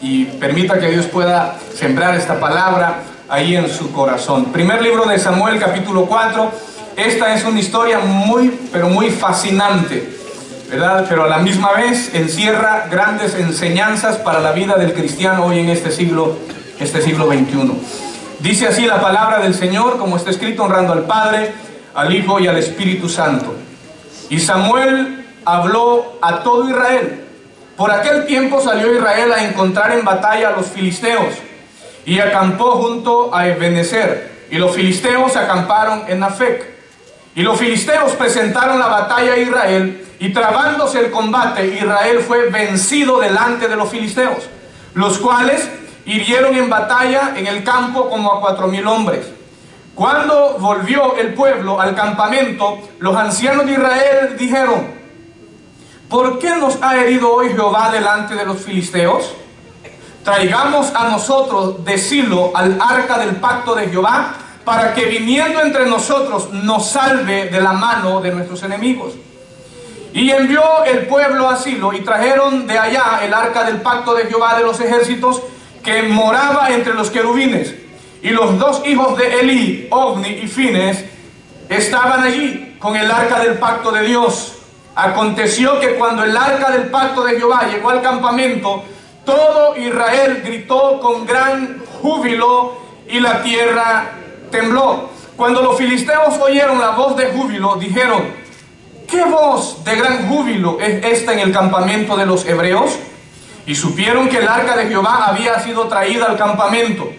y permita que Dios pueda sembrar esta palabra ahí en su corazón. Primer libro de Samuel, capítulo 4. Esta es una historia pero muy fascinante, ¿verdad? Pero a la misma vez encierra grandes enseñanzas para la vida del cristiano hoy en este siglo XXI. Dice así la palabra del Señor, como está escrito, honrando al Padre, al Hijo y al Espíritu Santo. Y Samuel habló a todo Israel. Por aquel tiempo salió Israel a encontrar en batalla a los filisteos y acampó junto a Ebenezer. Y los filisteos acamparon en Afec. Y los filisteos presentaron la batalla a Israel, y trabándose el combate, Israel fue vencido delante de los filisteos, los cuales hirieron en batalla en el campo como a 4,000 hombres. Cuando volvió el pueblo al campamento, los ancianos de Israel dijeron: ¿por qué nos ha herido hoy Jehová delante de los filisteos? Traigamos a nosotros de Silo al arca del pacto de Jehová, para que viniendo entre nosotros nos salve de la mano de nuestros enemigos. Y envió el pueblo a Silo, y trajeron de allá el arca del pacto de Jehová de los ejércitos, que moraba entre los querubines. Y los dos hijos de Elí, Ofni y Fines, estaban allí con el arca del pacto de Dios. Aconteció que cuando el arca del pacto de Jehová llegó al campamento, todo Israel gritó con gran júbilo, y la tierra tembló. Cuando los filisteos oyeron la voz de júbilo, dijeron: ¿qué voz de gran júbilo es esta en el campamento de los hebreos? Y supieron que el arca de Jehová había sido traída al campamento.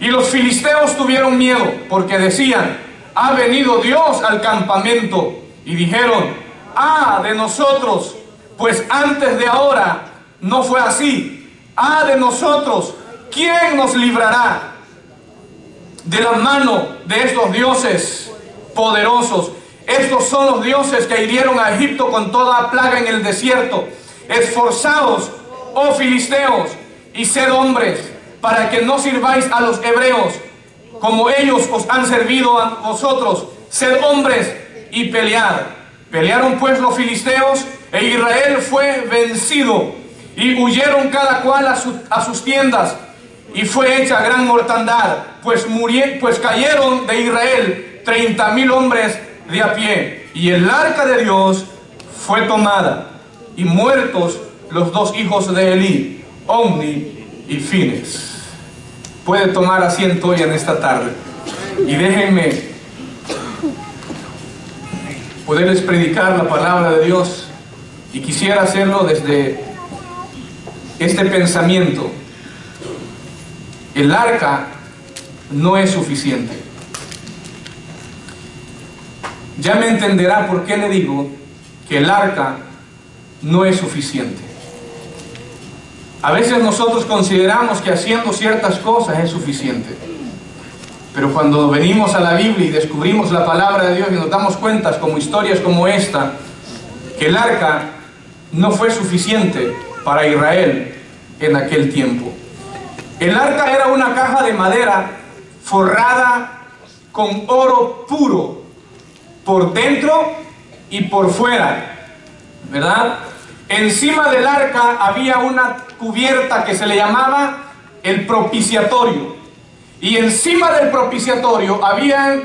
Y los filisteos tuvieron miedo, porque decían: ha venido Dios al campamento. Y dijeron: ah, de nosotros, pues antes de ahora no fue así. Ah, de nosotros, ¿quién nos librará de la mano de estos dioses poderosos? Estos son los dioses que hirieron a Egipto con toda plaga en el desierto. Esforzaos, oh filisteos, y sed hombres, para que no sirváis a los hebreos, como ellos os han servido a vosotros. Sed hombres y pelead. Pelearon pues los filisteos, e Israel fue vencido, y huyeron cada cual a sus tiendas, y fue hecha gran mortandad, pues cayeron de Israel 30,000 hombres de a pie. Y el arca de Dios fue tomada, y muertos los dos hijos de Elí, Ofni y Fines. Puede tomar asiento hoy en esta tarde, y déjenme poderles predicar la palabra de Dios. Y quisiera hacerlo desde este pensamiento: el arca no es suficiente. Ya me entenderá por qué le digo que el arca no es suficiente. A veces nosotros consideramos que haciendo ciertas cosas es suficiente, pero cuando venimos a la Biblia y descubrimos la palabra de Dios y nos damos cuenta, como historias como esta, que el arca no fue suficiente para Israel en aquel tiempo. El arca era una caja de madera forrada con oro puro por dentro y por fuera, ¿verdad? Encima del arca había una cubierta que se le llamaba el propiciatorio, y encima del propiciatorio habían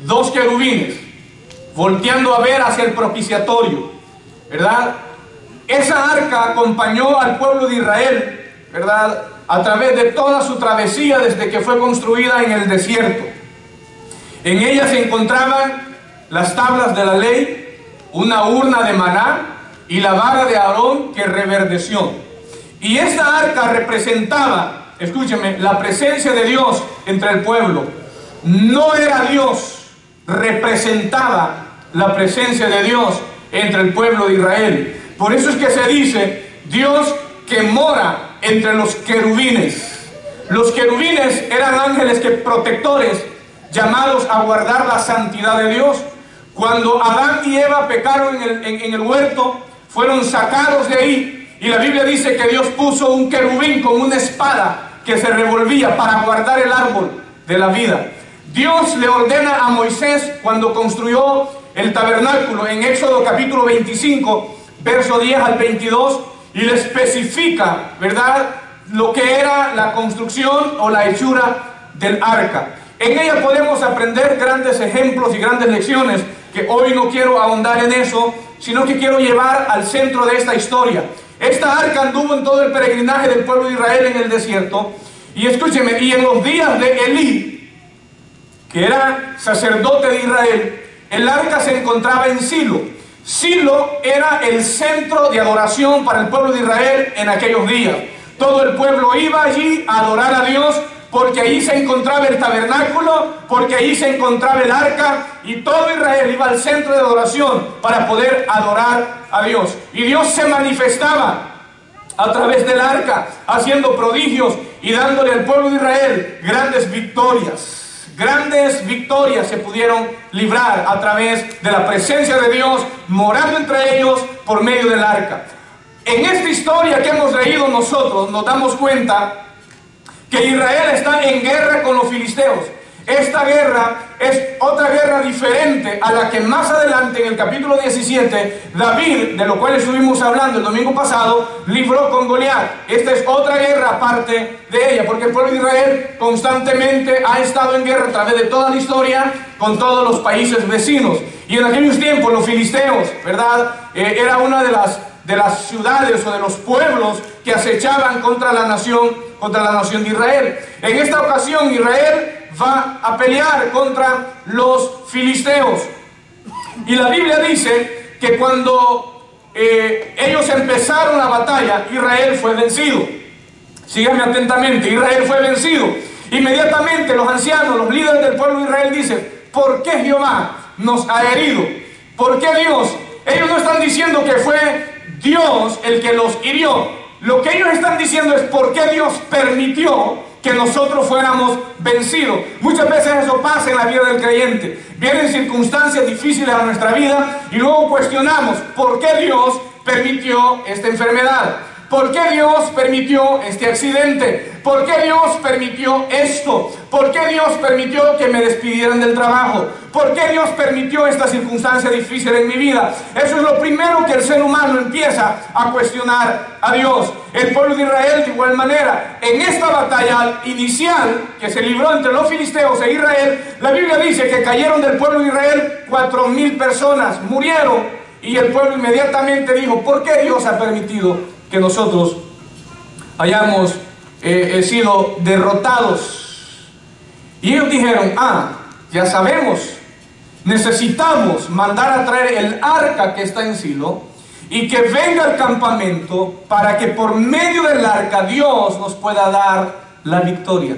dos querubines volteando a ver hacia el propiciatorio, ¿verdad? Esa arca acompañó al pueblo de Israel, ¿verdad?, a través de toda su travesía desde que fue construida en el desierto. En ella se encontraban las tablas de la ley, una urna de maná y la vara de Aarón que reverdeció. Y esta arca representaba, escúcheme, la presencia de Dios entre el pueblo. No era Dios, representaba la presencia de Dios entre el pueblo de Israel. Por eso es que se dice Dios que mora entre los querubines. Los querubines eran ángeles protectores, llamados a guardar la santidad de Dios. Cuando Adán y Eva pecaron en el huerto, fueron sacados de ahí, y la Biblia dice que Dios puso un querubín con una espada que se revolvía para guardar el árbol de la vida. Dios le ordena a Moisés, cuando construyó el tabernáculo, en Éxodo capítulo 25, verso 10 al 22, y le especifica, ¿verdad?, lo que era la construcción o la hechura del arca. En ella podemos aprender grandes ejemplos y grandes lecciones, que hoy no quiero ahondar en eso, sino que quiero llevar al centro de esta historia. Esta arca anduvo en todo el peregrinaje del pueblo de Israel en el desierto. Y escúcheme, y en los días de Elí, que era sacerdote de Israel, el arca se encontraba en Silo. Silo era el centro de adoración para el pueblo de Israel en aquellos días. Todo el pueblo iba allí a adorar a Dios, porque ahí se encontraba el tabernáculo, porque ahí se encontraba el arca, y todo Israel iba al centro de adoración para poder adorar a Dios. Y Dios se manifestaba a través del arca, haciendo prodigios y dándole al pueblo de Israel grandes victorias. Grandes victorias se pudieron librar a través de la presencia de Dios, morando entre ellos por medio del arca. En esta historia que hemos leído nosotros, nos damos cuenta que Israel está en guerra con los filisteos. Esta guerra es otra guerra diferente a la que más adelante, en el capítulo 17, David, de lo cual estuvimos hablando el domingo pasado, libró con Goliat. Esta es otra guerra aparte de ella, porque el pueblo de Israel constantemente ha estado en guerra a través de toda la historia con todos los países vecinos. Y en aquellos tiempos los filisteos, ¿verdad? Era una de las ciudades o de los pueblos que acechaban contra la nación de Israel. En esta ocasión Israel va a pelear contra los filisteos. Y la Biblia dice que cuando ellos empezaron la batalla, Israel fue vencido. Síganme atentamente, Israel fue vencido. Inmediatamente los ancianos, los líderes del pueblo de Israel dicen: ¿por qué Jehová nos ha herido? ¿Por qué Dios? Ellos no están diciendo que fue Dios el que los hirió. Lo que ellos están diciendo es: ¿por qué Dios permitió que nosotros fuéramos vencidos? Muchas veces eso pasa en la vida del creyente. Vienen circunstancias difíciles a nuestra vida y luego cuestionamos: ¿por qué Dios permitió esta enfermedad? ¿Por qué Dios permitió este accidente? ¿Por qué Dios permitió esto? ¿Por qué Dios permitió que me despidieran del trabajo? ¿Por qué Dios permitió esta circunstancia difícil en mi vida? Eso es lo primero que el ser humano empieza a cuestionar a Dios. El pueblo de Israel de igual manera. En esta batalla inicial que se libró entre los filisteos e Israel, la Biblia dice que cayeron del pueblo de Israel 4,000 personas, murieron, y el pueblo inmediatamente dijo: ¿por qué Dios ha permitido que nosotros hayamos sido derrotados? Y ellos dijeron: ya sabemos, necesitamos mandar a traer el arca que está en Silo y que venga al campamento para que por medio del arca Dios nos pueda dar la victoria.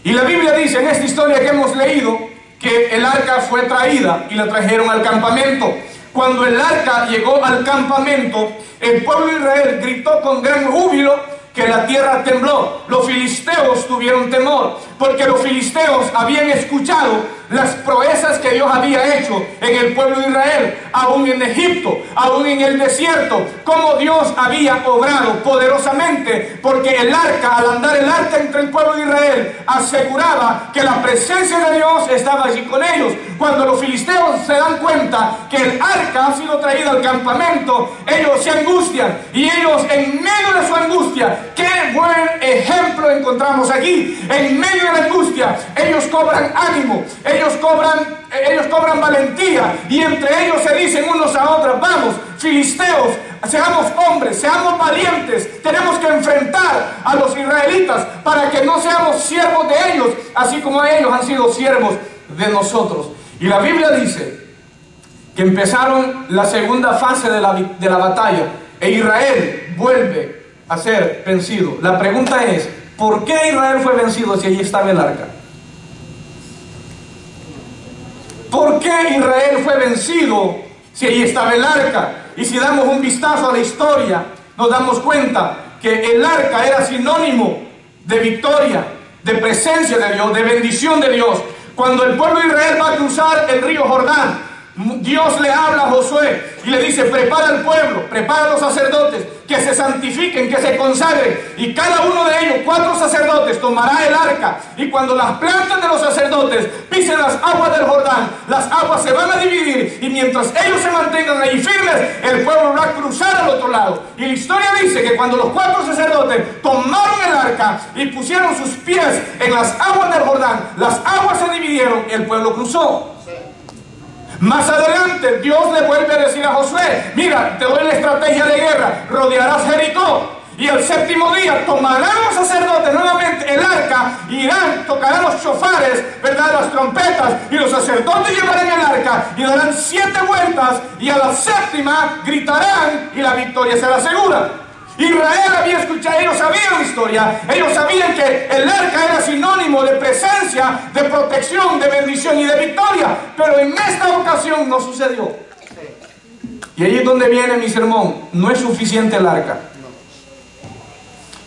Y la Biblia dice en esta historia que hemos leído que el arca fue traída y la trajeron al campamento. Cuando el arca llegó al campamento, el pueblo de Israel gritó con gran júbilo que la tierra tembló. Los filisteos tuvieron temor, porque los filisteos habían escuchado las proezas que Dios había hecho en el pueblo de Israel, aún en Egipto, aún en el desierto, cómo Dios había obrado poderosamente, porque el arca, al andar el arca entre el pueblo de Israel, aseguraba que la presencia de Dios estaba allí con ellos. Cuando los filisteos se dan cuenta que el arca ha sido traída al campamento, ellos se angustian, y ellos, en medio de su angustia, qué buen ejemplo encontramos aquí, en medio de la angustia, ellos cobran ánimo, ellos cobran valentía, y entre ellos se dicen unos a otros: vamos, filisteos, seamos hombres, seamos valientes, tenemos que enfrentar a los israelitas para que no seamos siervos de ellos, así como ellos han sido siervos de nosotros. Y la Biblia dice que empezaron la segunda fase de la batalla, e Israel vuelve a ser vencido. La pregunta es: ¿por qué Israel fue vencido si allí estaba el arca? ¿Por qué Israel fue vencido si allí estaba el arca? Y si damos un vistazo a la historia, nos damos cuenta que el arca era sinónimo de victoria, de presencia de Dios, de bendición de Dios. Cuando el pueblo de Israel va a cruzar el río Jordán, Dios le habla a Josué y le dice: prepara al pueblo, prepara a los sacerdotes, que se santifiquen, que se consagren, y cada uno de ellos 4 sacerdotes tomará el arca, y cuando las plantas de los sacerdotes pisen las aguas del Jordán, las aguas se van a dividir, y mientras ellos se mantengan ahí firmes, el pueblo va a cruzar al otro lado. Y la historia dice que cuando los 4 sacerdotes tomaron el arca y pusieron sus pies en las aguas del Jordán, las aguas se dividieron, el pueblo cruzó. Más adelante Dios le vuelve a decir a Josué: mira, te doy la estrategia de guerra, rodearás Jericó, y el 7º día tomarán los sacerdotes nuevamente el arca, irán, tocarán los chofares, ¿verdad?, las trompetas, y los sacerdotes llevarán el arca y darán 7 vueltas, y a la 7ª gritarán y la victoria será segura. Israel había escuchado, ellos sabían la historia, ellos sabían que el arca era sinónimo de presencia, de protección, de bendición y de victoria, pero en esta ocasión no sucedió. Y ahí es donde viene mi sermón: no es suficiente el arca.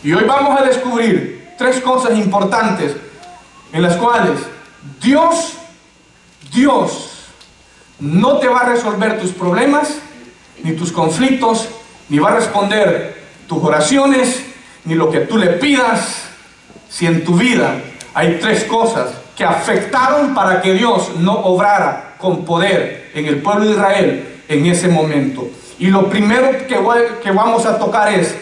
Y hoy vamos a descubrir 3 cosas importantes en las cuales Dios no te va a resolver tus problemas, ni tus conflictos, ni va a responder tus oraciones, ni lo que tú le pidas, si en tu vida hay 3 cosas que afectaron para que Dios no obrara con poder en el pueblo de Israel en ese momento. Y lo primero que vamos a tocar es: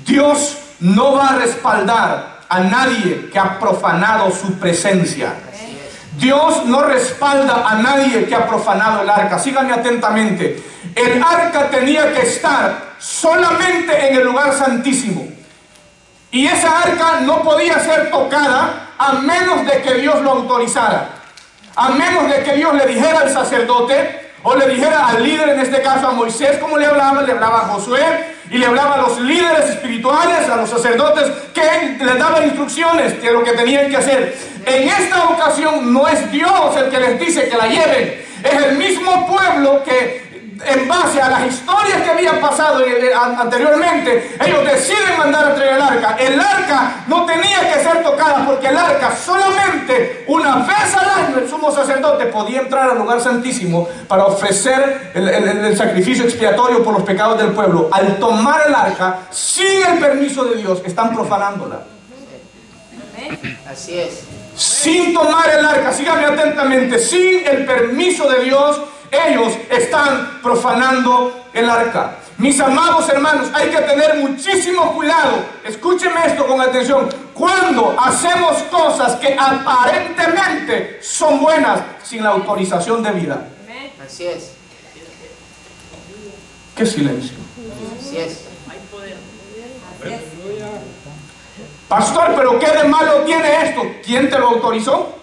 Dios no va a respaldar a nadie que ha profanado su presencia. Dios no respalda a nadie que ha profanado el arca. Síganme atentamente. El arca tenía que estar solamente en el lugar santísimo, y esa arca no podía ser tocada a menos de que Dios lo autorizara, a menos de que Dios le dijera al sacerdote, o le dijera al líder, en este caso a Moisés, como le hablaba a Josué, y le hablaba a los líderes espirituales, a los sacerdotes, que les daban instrucciones de lo que tenían que hacer. En esta ocasión no es Dios el que les dice que la lleven, es el mismo pueblo que, en base a las historias que habían pasado anteriormente, ellos deciden mandar a traer el arca. El arca no tenía que ser tocada, porque el arca solamente una vez al año el sumo sacerdote podía entrar al lugar santísimo para ofrecer el sacrificio expiatorio por los pecados del pueblo. Al tomar el arca sin el permiso de Dios, están profanándola. Así es. Sin tomar el arca, síganme atentamente, sin el permiso de Dios, ellos están profanando el arca. Mis amados hermanos, hay que tener muchísimo cuidado. Escúcheme esto con atención. Cuando hacemos cosas que aparentemente son buenas sin la autorización debida. Así es. ¿Qué silencio? Así es. Pastor, pero ¿qué de malo tiene esto? ¿Quién te lo autorizó?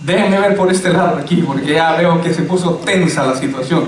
Déjenme ver por este lado aquí, porque ya veo que se puso tensa la situación.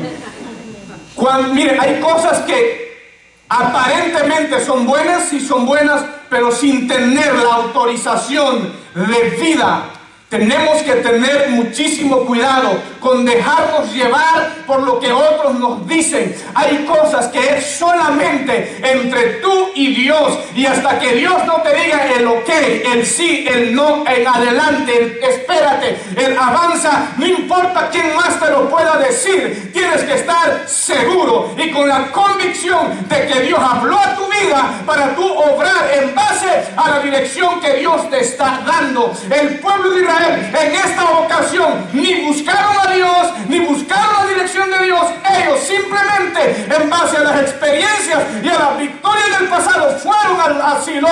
Mire, hay cosas que aparentemente son buenas, sí son buenas, pero sin tener la autorización debida. Tenemos que tener muchísimo cuidado con dejarnos llevar por lo que otros nos dicen. Hay cosas que es solamente entre tú y Dios, y hasta que Dios no te diga el ok, el sí, el no, el adelante, el espérate, el avanza, no importa quién más te lo pueda decir, tienes que estar seguro y con la convicción de que Dios habló a tu vida para tú obrar en base a la dirección que Dios te está dando. El pueblo de Israel en esta ocasión ni buscaron a Dios, ni buscaron la dirección de Dios. Ellos simplemente, en base a las experiencias y a las victorias del pasado, fueron al asilo,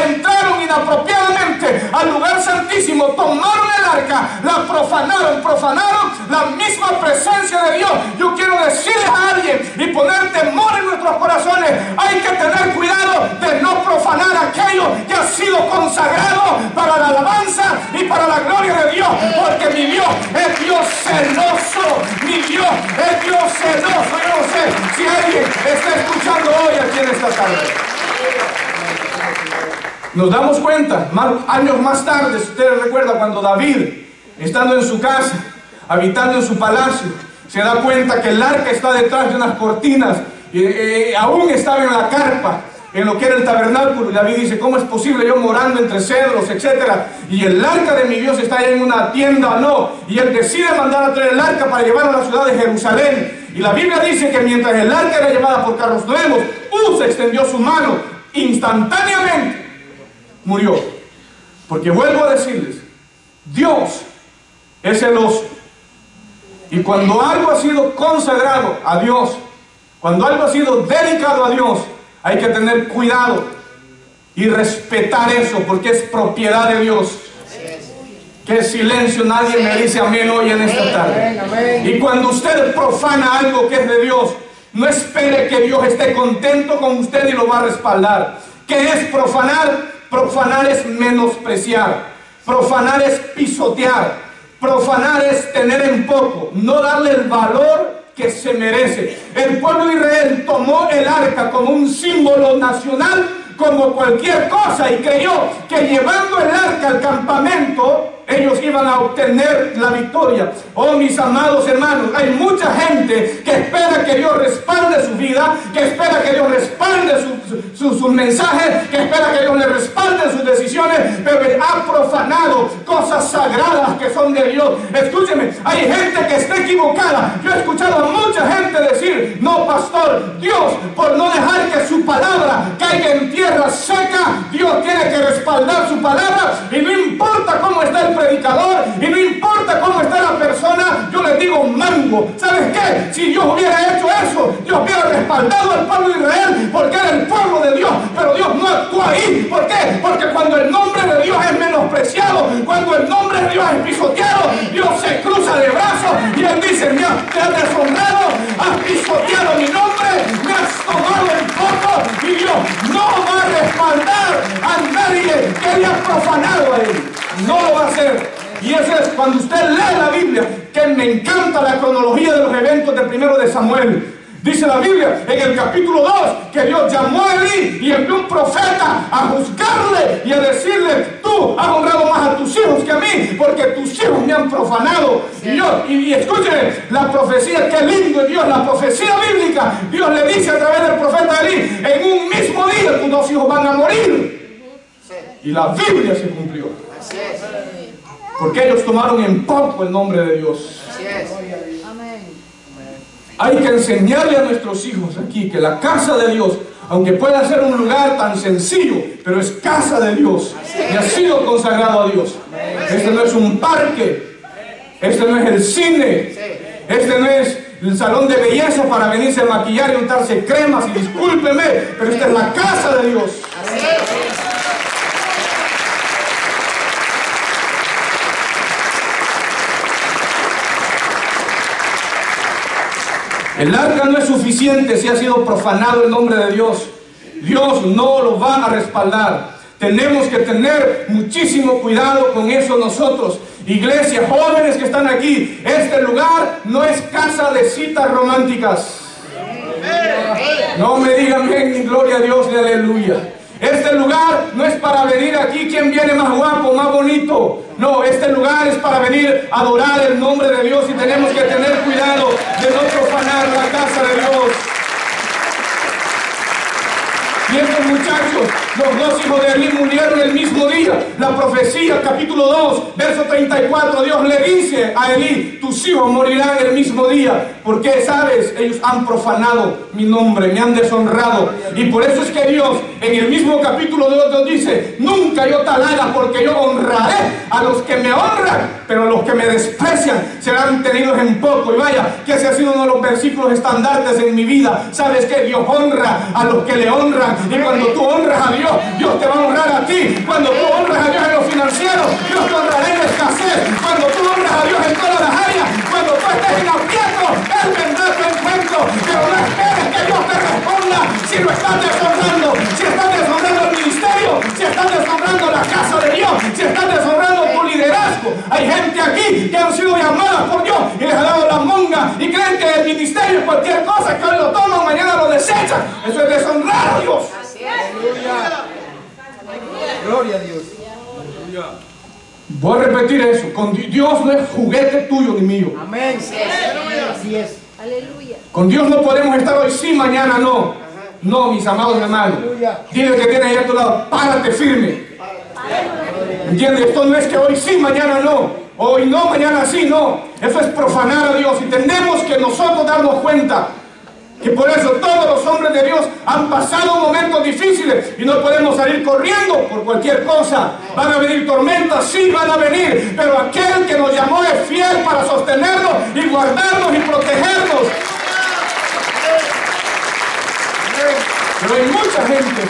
entraron inapropiadamente al lugar santísimo, tomaron el arca, la profanaron la misma presencia de Dios. Yo quiero decirles a alguien y poner temor en nuestros corazones: hay que tener cuidado de no profanar aquello que ha sido consagrado para la alabanza y para la gloria de Dios, porque mi Dios es Dios celoso, mi Dios es Dios celoso. Yo no sé si alguien está escuchando hoy aquí en esta tarde. Nos damos cuenta, años más tarde, si ustedes recuerdan, cuando David, estando en su casa, habitando en su palacio, se da cuenta que el arca está detrás de unas cortinas, y aún estaba en la carpa, en lo que era el tabernáculo, y David dice: ¿cómo es posible yo morando entre cedros, etcétera? Y el arca de mi Dios está en una tienda, no. Y él decide mandar a traer el arca para llevarlo a la ciudad de Jerusalén. Y la Biblia dice que mientras el arca era llevada por carros nuevos, Uz extendió su mano, instantáneamente murió. Porque vuelvo a decirles, Dios es celoso. Y cuando algo ha sido consagrado a Dios, cuando algo ha sido dedicado a Dios, hay que tener cuidado y respetar eso, porque es propiedad de Dios. Que silencio, nadie me dice amén hoy en esta tarde. Y cuando usted profana algo que es de Dios, no espere que Dios esté contento con usted y lo va a respaldar. ¿Qué es profanar? Profanar es menospreciar. Profanar es pisotear. Profanar es tener en poco, no darle el valor que se merece. El pueblo de Israel tomó el arca como un símbolo nacional, como cualquier cosa, y creyó que llevando el arca al campamento ellos iban a obtener la victoria. Oh, mis amados hermanos, hay mucha gente que espera que Dios respalde su vida, que espera que Dios respalde sus mensajes, que espera que Dios le respalde sus decisiones, pero ha profanado cosas sagradas que son de Dios. Escúcheme, hay gente que está equivocada. Yo he escuchado a mucha gente decir, no, pastor, Dios, por no dejar que su palabra caiga en tierra seca, Dios tiene que respaldar su palabra, y no importa cómo está el predicador, y no importa cómo está la persona. Yo les digo mango. ¿Sabes qué? Si Dios hubiera hecho eso, Dios hubiera respaldado al pueblo de Israel, porque era el pueblo de Dios, pero Dios no actúa ahí. ¿Por qué? Porque cuando el nombre de Dios es menospreciado, cuando el nombre de Dios es pisoteado, Dios se cruza de brazos y Él dice, mira, te has deshonrado, has pisoteado mi nombre, me has tomado en poco, y Dios no va a respaldar a nadie que haya profanado a Él. No lo va a hacer. Y eso es cuando usted lee la Biblia, que me encanta la cronología de los eventos del primero de Samuel. Dice la Biblia en el capítulo 2 que Dios llamó a Elí y envió un profeta a juzgarle y a decirle, tú has honrado más a tus hijos que a mí, porque tus hijos me han profanado. Y escúcheme, la profecía, qué lindo Dios, la profecía bíblica. Dios le dice a través del profeta Elí, en un mismo día tus dos hijos van a morir. Y la Biblia se cumplió. Así es. Porque ellos tomaron en poco el nombre de Dios. Así es. Hay que enseñarle a nuestros hijos aquí que la casa de Dios, aunque pueda ser un lugar tan sencillo, pero es casa de Dios y ha sido consagrado a Dios. Este no es un parque, este no es el cine, este no es el salón de belleza para venirse a maquillar y untarse cremas, y discúlpeme, pero esta es la casa de Dios. Así es. El arca no es suficiente si ha sido profanado el nombre de Dios. Dios no lo va a respaldar. Tenemos que tener muchísimo cuidado con eso nosotros. Iglesia, jóvenes que están aquí, este lugar no es casa de citas románticas. No me digan amén, ni gloria a Dios, ni aleluya. Este lugar no es para venir aquí quien viene más guapo, más bonito. No, este lugar es para venir a adorar el nombre de Dios, y tenemos que tener cuidado de no profanar la casa de Dios. Y estos muchachos, los dos hijos de Elí, murieron el mismo día. La profecía, capítulo 2, verso 34, Dios le dice a Elí, tus hijos morirán el mismo día. Porque, ¿sabes? Ellos han profanado mi nombre, me han deshonrado. Y por eso es que Dios, en el mismo capítulo 2, Dios dice, nunca yo tal haga, porque yo honraré a los que me honran, pero los que me desprecian serán tenidos en poco. Y vaya, que ese ha sido uno de los versículos estandartes en mi vida. ¿Sabes qué? Dios honra a los que le honran. Y cuando tú honras a Dios, Dios te va a honrar a ti. Cuando tú honras a Dios en lo financiero, Dios te honrará en la escasez. Cuando tú honras a Dios en todas las áreas, cuando tú estés en aprieto, Él vendrá a tu encuentro. Pero no esperes que Dios te responda si lo estás deshonrando. Si estás deshonrando el ministerio, si estás deshonrando la casa de Dios, si estás deshonrando tu liderazgo. Hay gente aquí que han sido llamadas por Dios y les ha dado la monga y creen que el ministerio es cualquier cosa, que hoy lo toman, mañana lo desechan. Eso es deshonrar a Dios. Gloria a Dios. Voy a repetir eso. Con Dios no es juguete tuyo ni mío. Amén. Así es. Aleluya. Con Dios no podemos estar hoy sí, mañana no. No, mis amados hermanos. Dile que tiene ahí a tu lado, párate firme. ¿Entiendes? Esto no es que hoy sí, mañana no. hoy no, mañana sí, no. Eso es profanar a Dios y tenemos que nosotros darnos cuenta que por eso todos los hombres de Dios han pasado momentos difíciles y no podemos salir corriendo por cualquier cosa. Van a venir tormentas, sí van a venir, pero aquel que nos llamó es fiel para sostenernos y guardarnos y protegernos. Pero hay mucha gente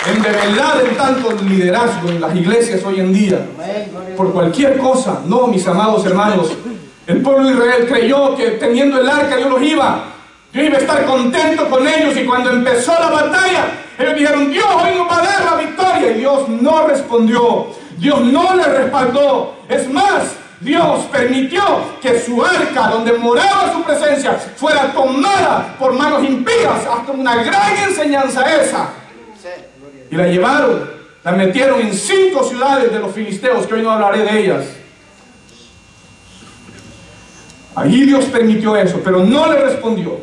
en debilidad, en tanto liderazgo en las iglesias hoy en día, por cualquier cosa. No, mis amados hermanos, el pueblo de Israel creyó que teniendo el arca Dios iba a estar contento con ellos, y cuando empezó la batalla ellos dijeron: Dios hoy nos va a dar la victoria, y Dios no respondió, Dios no le respaldó. Es más, Dios permitió que su arca, donde moraba su presencia, fuera tomada por manos impías. Hasta una gran enseñanza esa. Y la llevaron, la metieron en 5 ciudades de los filisteos, que hoy no hablaré de ellas. Allí Dios permitió eso, pero no le respondió,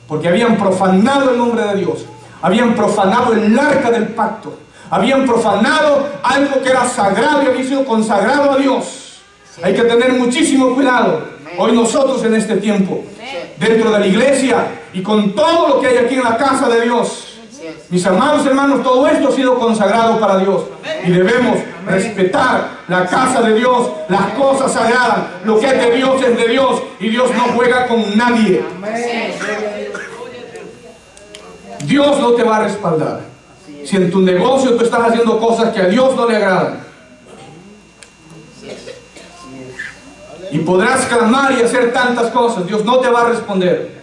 porque habían profanado el nombre de Dios, habían profanado el arca del pacto, habían profanado algo que era sagrado y había sido consagrado a Dios. Hay que tener muchísimo cuidado hoy nosotros en este tiempo, dentro de la iglesia y con todo lo que hay aquí en la casa de Dios. Mis amados hermanos, todo esto ha sido consagrado para Dios y debemos respetar la casa de Dios, las cosas sagradas. Lo que es de Dios es de Dios, y Dios no juega con nadie. Dios no te va a respaldar si en tu negocio tú estás haciendo cosas que a Dios no le agradan. Y podrás clamar y hacer tantas cosas, Dios no te va a responder.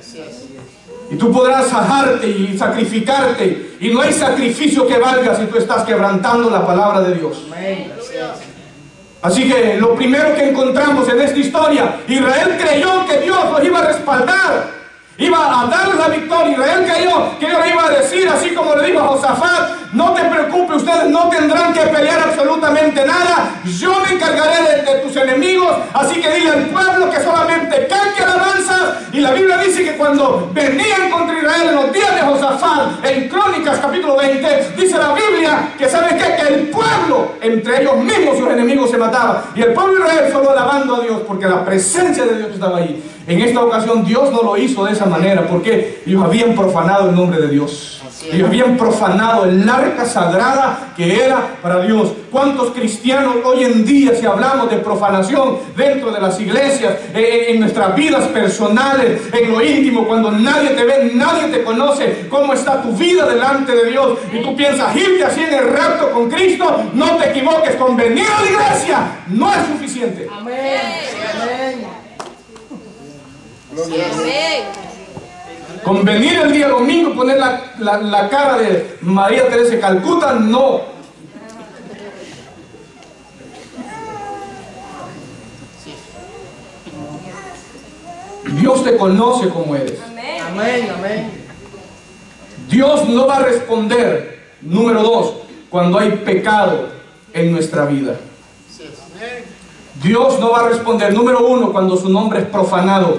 Y tú podrás sajarte y sacrificarte, y no hay sacrificio que valga si tú estás quebrantando la palabra de Dios. Así que lo primero que encontramos en esta historia, Israel creyó que Dios los iba a respaldar, iba a darles la victoria. Israel creyó que Dios le iba a decir, así como le dijo a Josafat: no te preocupes, ustedes no tendrán que pelear absolutamente nada, yo me encargaré de tus enemigos, así que dile al pueblo que solamente cante alabanzas. Y la Biblia dice que cuando venían contra Israel en los días de Josafat, en Crónicas capítulo 20, dice la Biblia que ¿saben qué? Que el pueblo, entre ellos mismos sus enemigos, se mataba, y el pueblo de Israel solo alabando a Dios, porque la presencia de Dios estaba ahí. En esta ocasión Dios no lo hizo de esa manera, porque ellos habían profanado el nombre de Dios. Ellos habían profanado el arca sagrada que era para Dios. ¿Cuántos cristianos hoy en día, si hablamos de profanación dentro de las iglesias, en nuestras vidas personales, en lo íntimo, cuando nadie te ve, nadie te conoce, cómo está tu vida delante de Dios, y tú piensas irte así en el rapto con Cristo? No te equivoques, con venir a la iglesia no es suficiente. Amén. Amén. Con venir el día domingo, poner la cara de María Teresa de Calcuta, no. Dios te conoce como eres. Amén. Amén. Dios no va a responder, número 2, cuando hay pecado en nuestra vida. Dios no va a responder, número 1, cuando su nombre es profanado,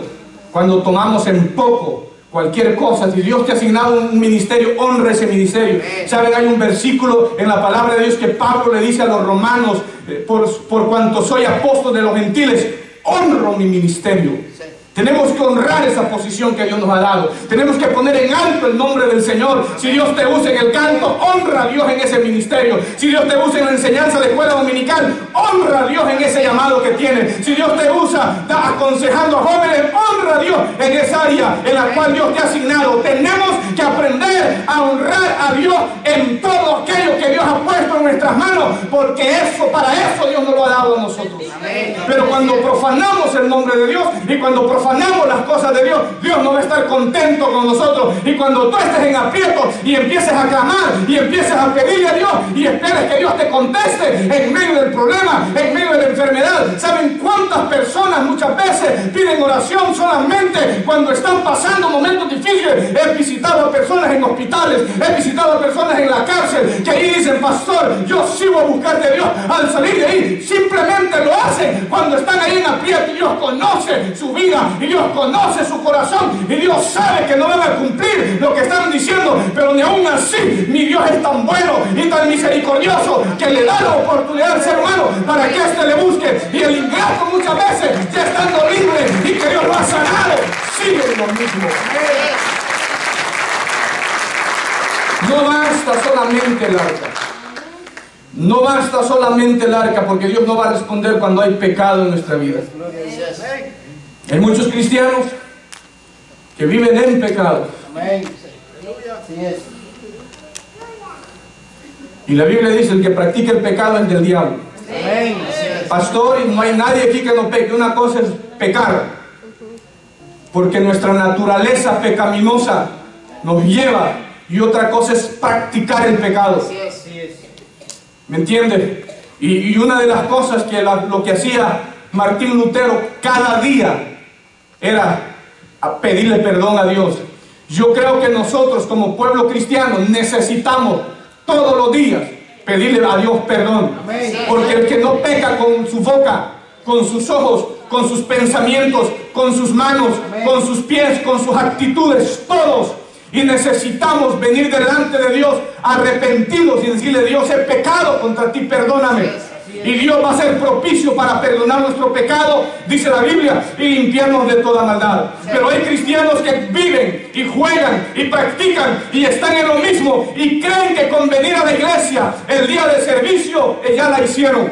cuando tomamos en poco cualquier cosa. Si Dios te ha asignado un ministerio, honra ese ministerio. Saben, hay un versículo en la palabra de Dios que Pablo le dice a los romanos: por cuanto soy apóstol de los gentiles, honro mi ministerio. Tenemos que honrar esa posición que Dios nos ha dado. Tenemos que poner en alto el nombre del Señor. Si Dios te usa en el canto, honra a Dios en ese ministerio. Si Dios te usa en la enseñanza de escuela dominical, honra a Dios en ese llamado que tienes. Si Dios te usa aconsejando a jóvenes, honra a Dios en esa área en la cual Dios te ha asignado. Tenemos que aprender a honrar a Dios en todo aquello que Dios ha puesto en nuestras manos, porque para eso Dios nos lo ha dado a nosotros. Pero cuando profanamos el nombre de Dios y cuando profanamos las cosas de Dios, Dios no va a estar contento con nosotros. Y cuando tú estés en aprieto y empieces a clamar y empieces a pedirle a Dios y esperes que Dios te conteste en medio del problema, en medio de la enfermedad, ¿saben cuántas personas muchas veces piden oración solamente cuando están pasando momentos difíciles? He visitado a personas en hospitales, he visitado a personas en la cárcel que ahí dicen: pastor, yo sigo a buscar de Dios. Al salir de ahí, simplemente lo hacen cuando están ahí en aprieto, y Dios conoce su vida, y Dios conoce su corazón, y Dios sabe que no van a cumplir lo que están diciendo, pecado, pero ni aún así mi Dios es tan bueno y tan misericordioso que le da la oportunidad al ser humano para que éste le busque. Y el ingrato muchas veces, ya estando libre y que Dios lo ha sanado, sigue en lo mismo. No basta solamente el arca. No basta solamente el arca, porque Dios no va a responder cuando hay pecado en nuestra vida. Hay muchos cristianos que viven en pecado. Amén. Así es. Y la Biblia dice, el que practica el pecado es del diablo. Amén. Pastor, y no hay nadie aquí que no peque. Una cosa es pecar, porque nuestra naturaleza pecaminosa nos lleva, y otra cosa es practicar el pecado. Así es. ¿Me entiende? Y una de las cosas que lo que hacía Martín Lutero cada día era pedirle perdón a Dios. Yo creo que nosotros como pueblo cristiano necesitamos todos los días pedirle a Dios perdón. Porque el que no peca con su boca, con sus ojos, con sus pensamientos, con sus manos, con sus pies, con sus actitudes, todos. Y necesitamos venir delante de Dios arrepentidos y decirle: Dios, he pecado contra ti, perdóname. Y Dios va a ser propicio para perdonar nuestro pecado, dice la Biblia, y limpiarnos de toda maldad. Pero hay cristianos que viven y juegan y practican y están en lo mismo y creen que con venir a la iglesia el día de servicio ya la hicieron.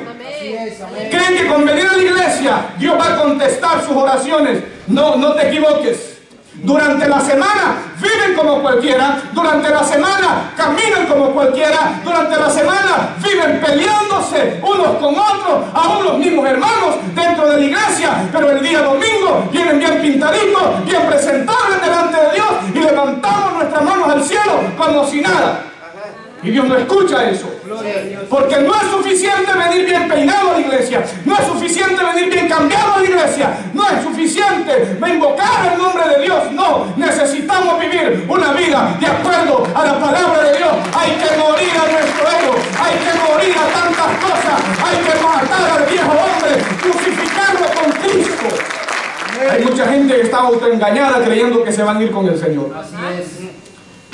Creen que con venir a la iglesia Dios va a contestar sus oraciones. No, no te equivoques. Durante la semana viven como cualquiera, durante la semana caminan como cualquiera, durante la semana viven peleándose unos con otros, aún los mismos hermanos dentro de la iglesia, pero el día domingo vienen bien pintaditos, bien presentables delante de Dios y levantamos nuestras manos al cielo como si nada. Y Dios no escucha eso. Porque no es suficiente venir bien peinado a la iglesia. No es suficiente venir bien cambiado a la iglesia. No es suficiente invocar el nombre de Dios. No, necesitamos vivir una vida de acuerdo a la palabra de Dios. Hay que morir a nuestro ego. Hay que morir a tantas cosas. Hay que matar al viejo hombre, crucificarlo con Cristo. Hay mucha gente que está autoengañada creyendo que se van a ir con el Señor. Así es.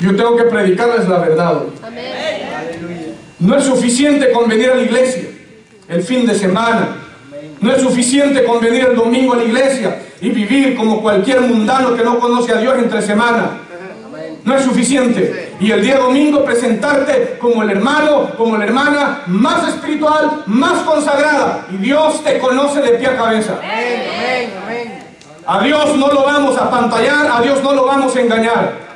Yo tengo que predicarles la verdad hoy. No es suficiente con venir a la iglesia el fin de semana. No es suficiente con venir el domingo a la iglesia y vivir como cualquier mundano que no conoce a Dios entre semana. No es suficiente. Y el día domingo presentarte como el hermano, como la hermana más espiritual, más consagrada. Y Dios te conoce de pie a cabeza. A Dios no lo vamos a apantallar, a Dios no lo vamos a engañar.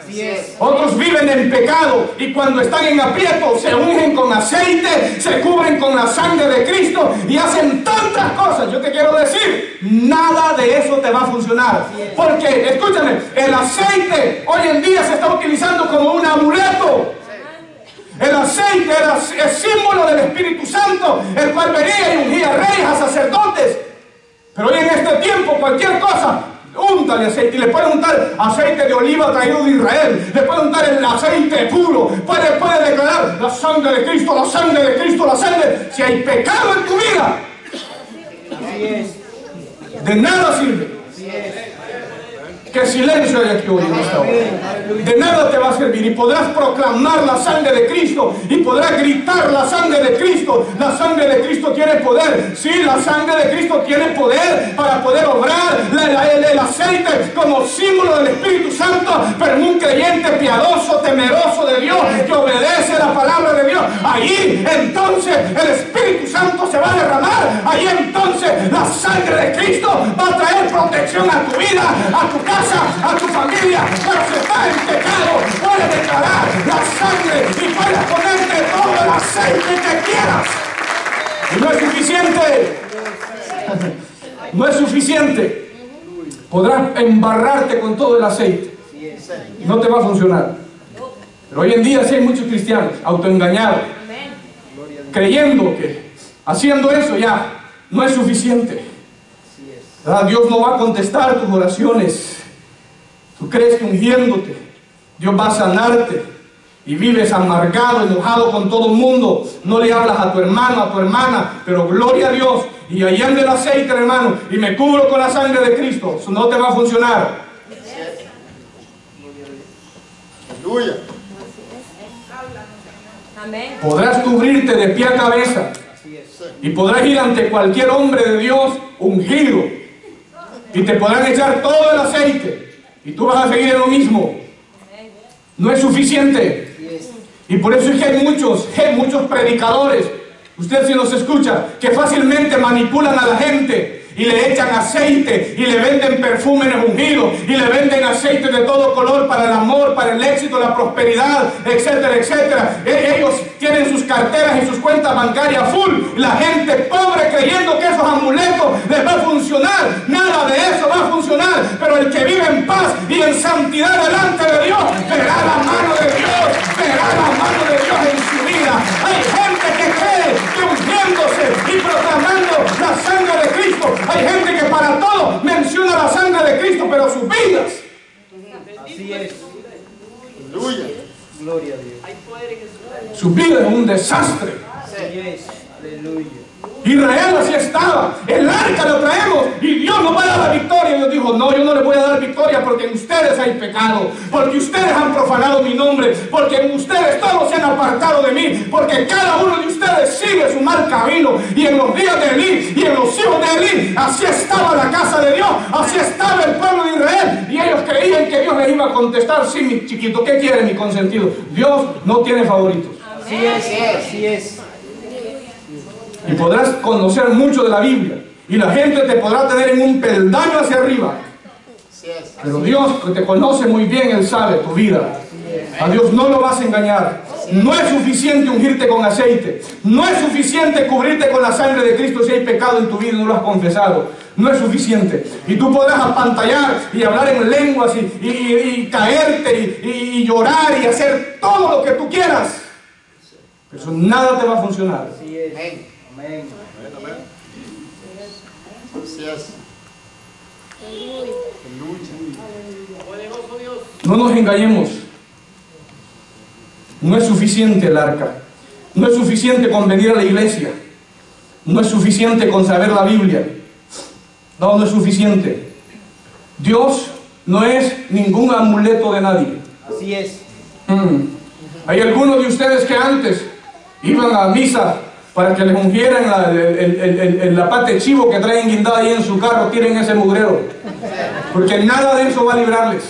Otros viven en pecado y cuando están en aprieto se ungen con aceite, se cubren con la sangre de Cristo y hacen tantas cosas. Yo te quiero decir, nada de eso te va a funcionar. Porque, escúchame, el aceite hoy en día se está utilizando como un amuleto. El aceite es símbolo del Espíritu Santo, el cual venía y ungía a reyes, a sacerdotes. Pero hoy en este tiempo cualquier cosa, úntale aceite, y le puede untar aceite de oliva traído de Israel, le puede untar el aceite puro, puede declarar la sangre de Cristo, la sangre de Cristo, la sangre. Si hay pecado en tu vida, de nada sirve. Que silencio hay aquí hoy en esta hora. De nada te va a servir. Y podrás proclamar la sangre de Cristo. Y podrás gritar la sangre de Cristo. La sangre de Cristo tiene poder. Sí, la sangre de Cristo tiene poder para poder obrar el aceite como símbolo del Espíritu Santo. Pero en un creyente piadoso, temeroso de Dios, que obedece la palabra de Dios, ahí entonces el Espíritu Santo se va a derramar. Ahí entonces la sangre de Cristo va a traer protección a tu vida, a tu casa, a tu familia. Pero si estás en pecado, puedes declarar la sangre y puedes ponerte todo el aceite que quieras. Y no es suficiente. No es suficiente. Podrás embarrarte con todo el aceite. No te va a funcionar. Pero hoy en día sí hay muchos cristianos autoengañados, creyendo que haciendo eso ya no es suficiente. Dios no va a contestar tus oraciones. Tú crees que ungiéndote Dios va a sanarte y vives amargado, enojado con todo el mundo. No le hablas a tu hermano, a tu hermana, pero gloria a Dios. Y ahí anda el aceite, hermano, y me cubro con la sangre de Cristo. Eso no te va a funcionar. Aleluya. Amén. Podrás cubrirte de pie a cabeza. Y podrás ir ante cualquier hombre de Dios ungido. Y te podrán echar todo el aceite. Y tú vas a seguir en lo mismo. No es suficiente. Y por eso es que hay muchos predicadores, usted si nos escucha, que fácilmente manipulan a la gente y le echan aceite y le venden perfúmenes ungidos y le venden aceite de todo color para el amor, para el éxito, la prosperidad, etcétera, etcétera. Ellos tienen sus carteras y sus cuentas bancarias full. La gente pobre creyendo que esos amuletos les va a funcionar. Nada de eso va a funcionar. Pero el que vive en paz y en santidad delante de Dios verá la mano de Dios, verá la mano de Dios en su vida. Hay gente que cree que ungiéndose y proclamando la sangre de Cristo, hay gente que para todo menciona la sangre de Cristo, pero sus vidas. Así es. Aleluya. Gloria a Dios. Su vida es un desastre. Así es. Aleluya. Israel así estaba. El arca lo traemos y Dios nos va a dar la victoria. Y Dios dijo, no, yo no les voy a dar victoria porque en ustedes hay pecado, porque ustedes han profanado mi nombre, porque en ustedes todos se han apartado de mí, porque cada uno de ustedes sigue su mal camino. Y en los días de Elí y en los hijos de Elí, así estaba la casa de Dios, así estaba el pueblo de Israel. Y ellos creían que Dios les iba a contestar, sí, mi chiquito, ¿qué quiere mi consentido? Dios no tiene favoritos. Así es. Así es. Y podrás conocer mucho de la Biblia. Y la gente te podrá tener en un peldaño hacia arriba. Pero Dios, que te conoce muy bien, Él sabe tu vida. A Dios no lo vas a engañar. No es suficiente ungirte con aceite. No es suficiente cubrirte con la sangre de Cristo si hay pecado en tu vida y no lo has confesado. No es suficiente. Y tú podrás apantallar y hablar en lenguas y caerte y llorar y hacer todo lo que tú quieras. Pero eso nada te va a funcionar. Así es. Amén. Así es. No nos engañemos. No es suficiente el arca. No es suficiente con venir a la iglesia. No es suficiente con saber la Biblia. No, no es suficiente. Dios no es ningún amuleto de nadie. Así es. Hay algunos de ustedes que antes iban a misa para que les ungieran la pata de chivo que traen guindada ahí en su carro. Tiren ese mugrero, porque nada de eso va a librarles.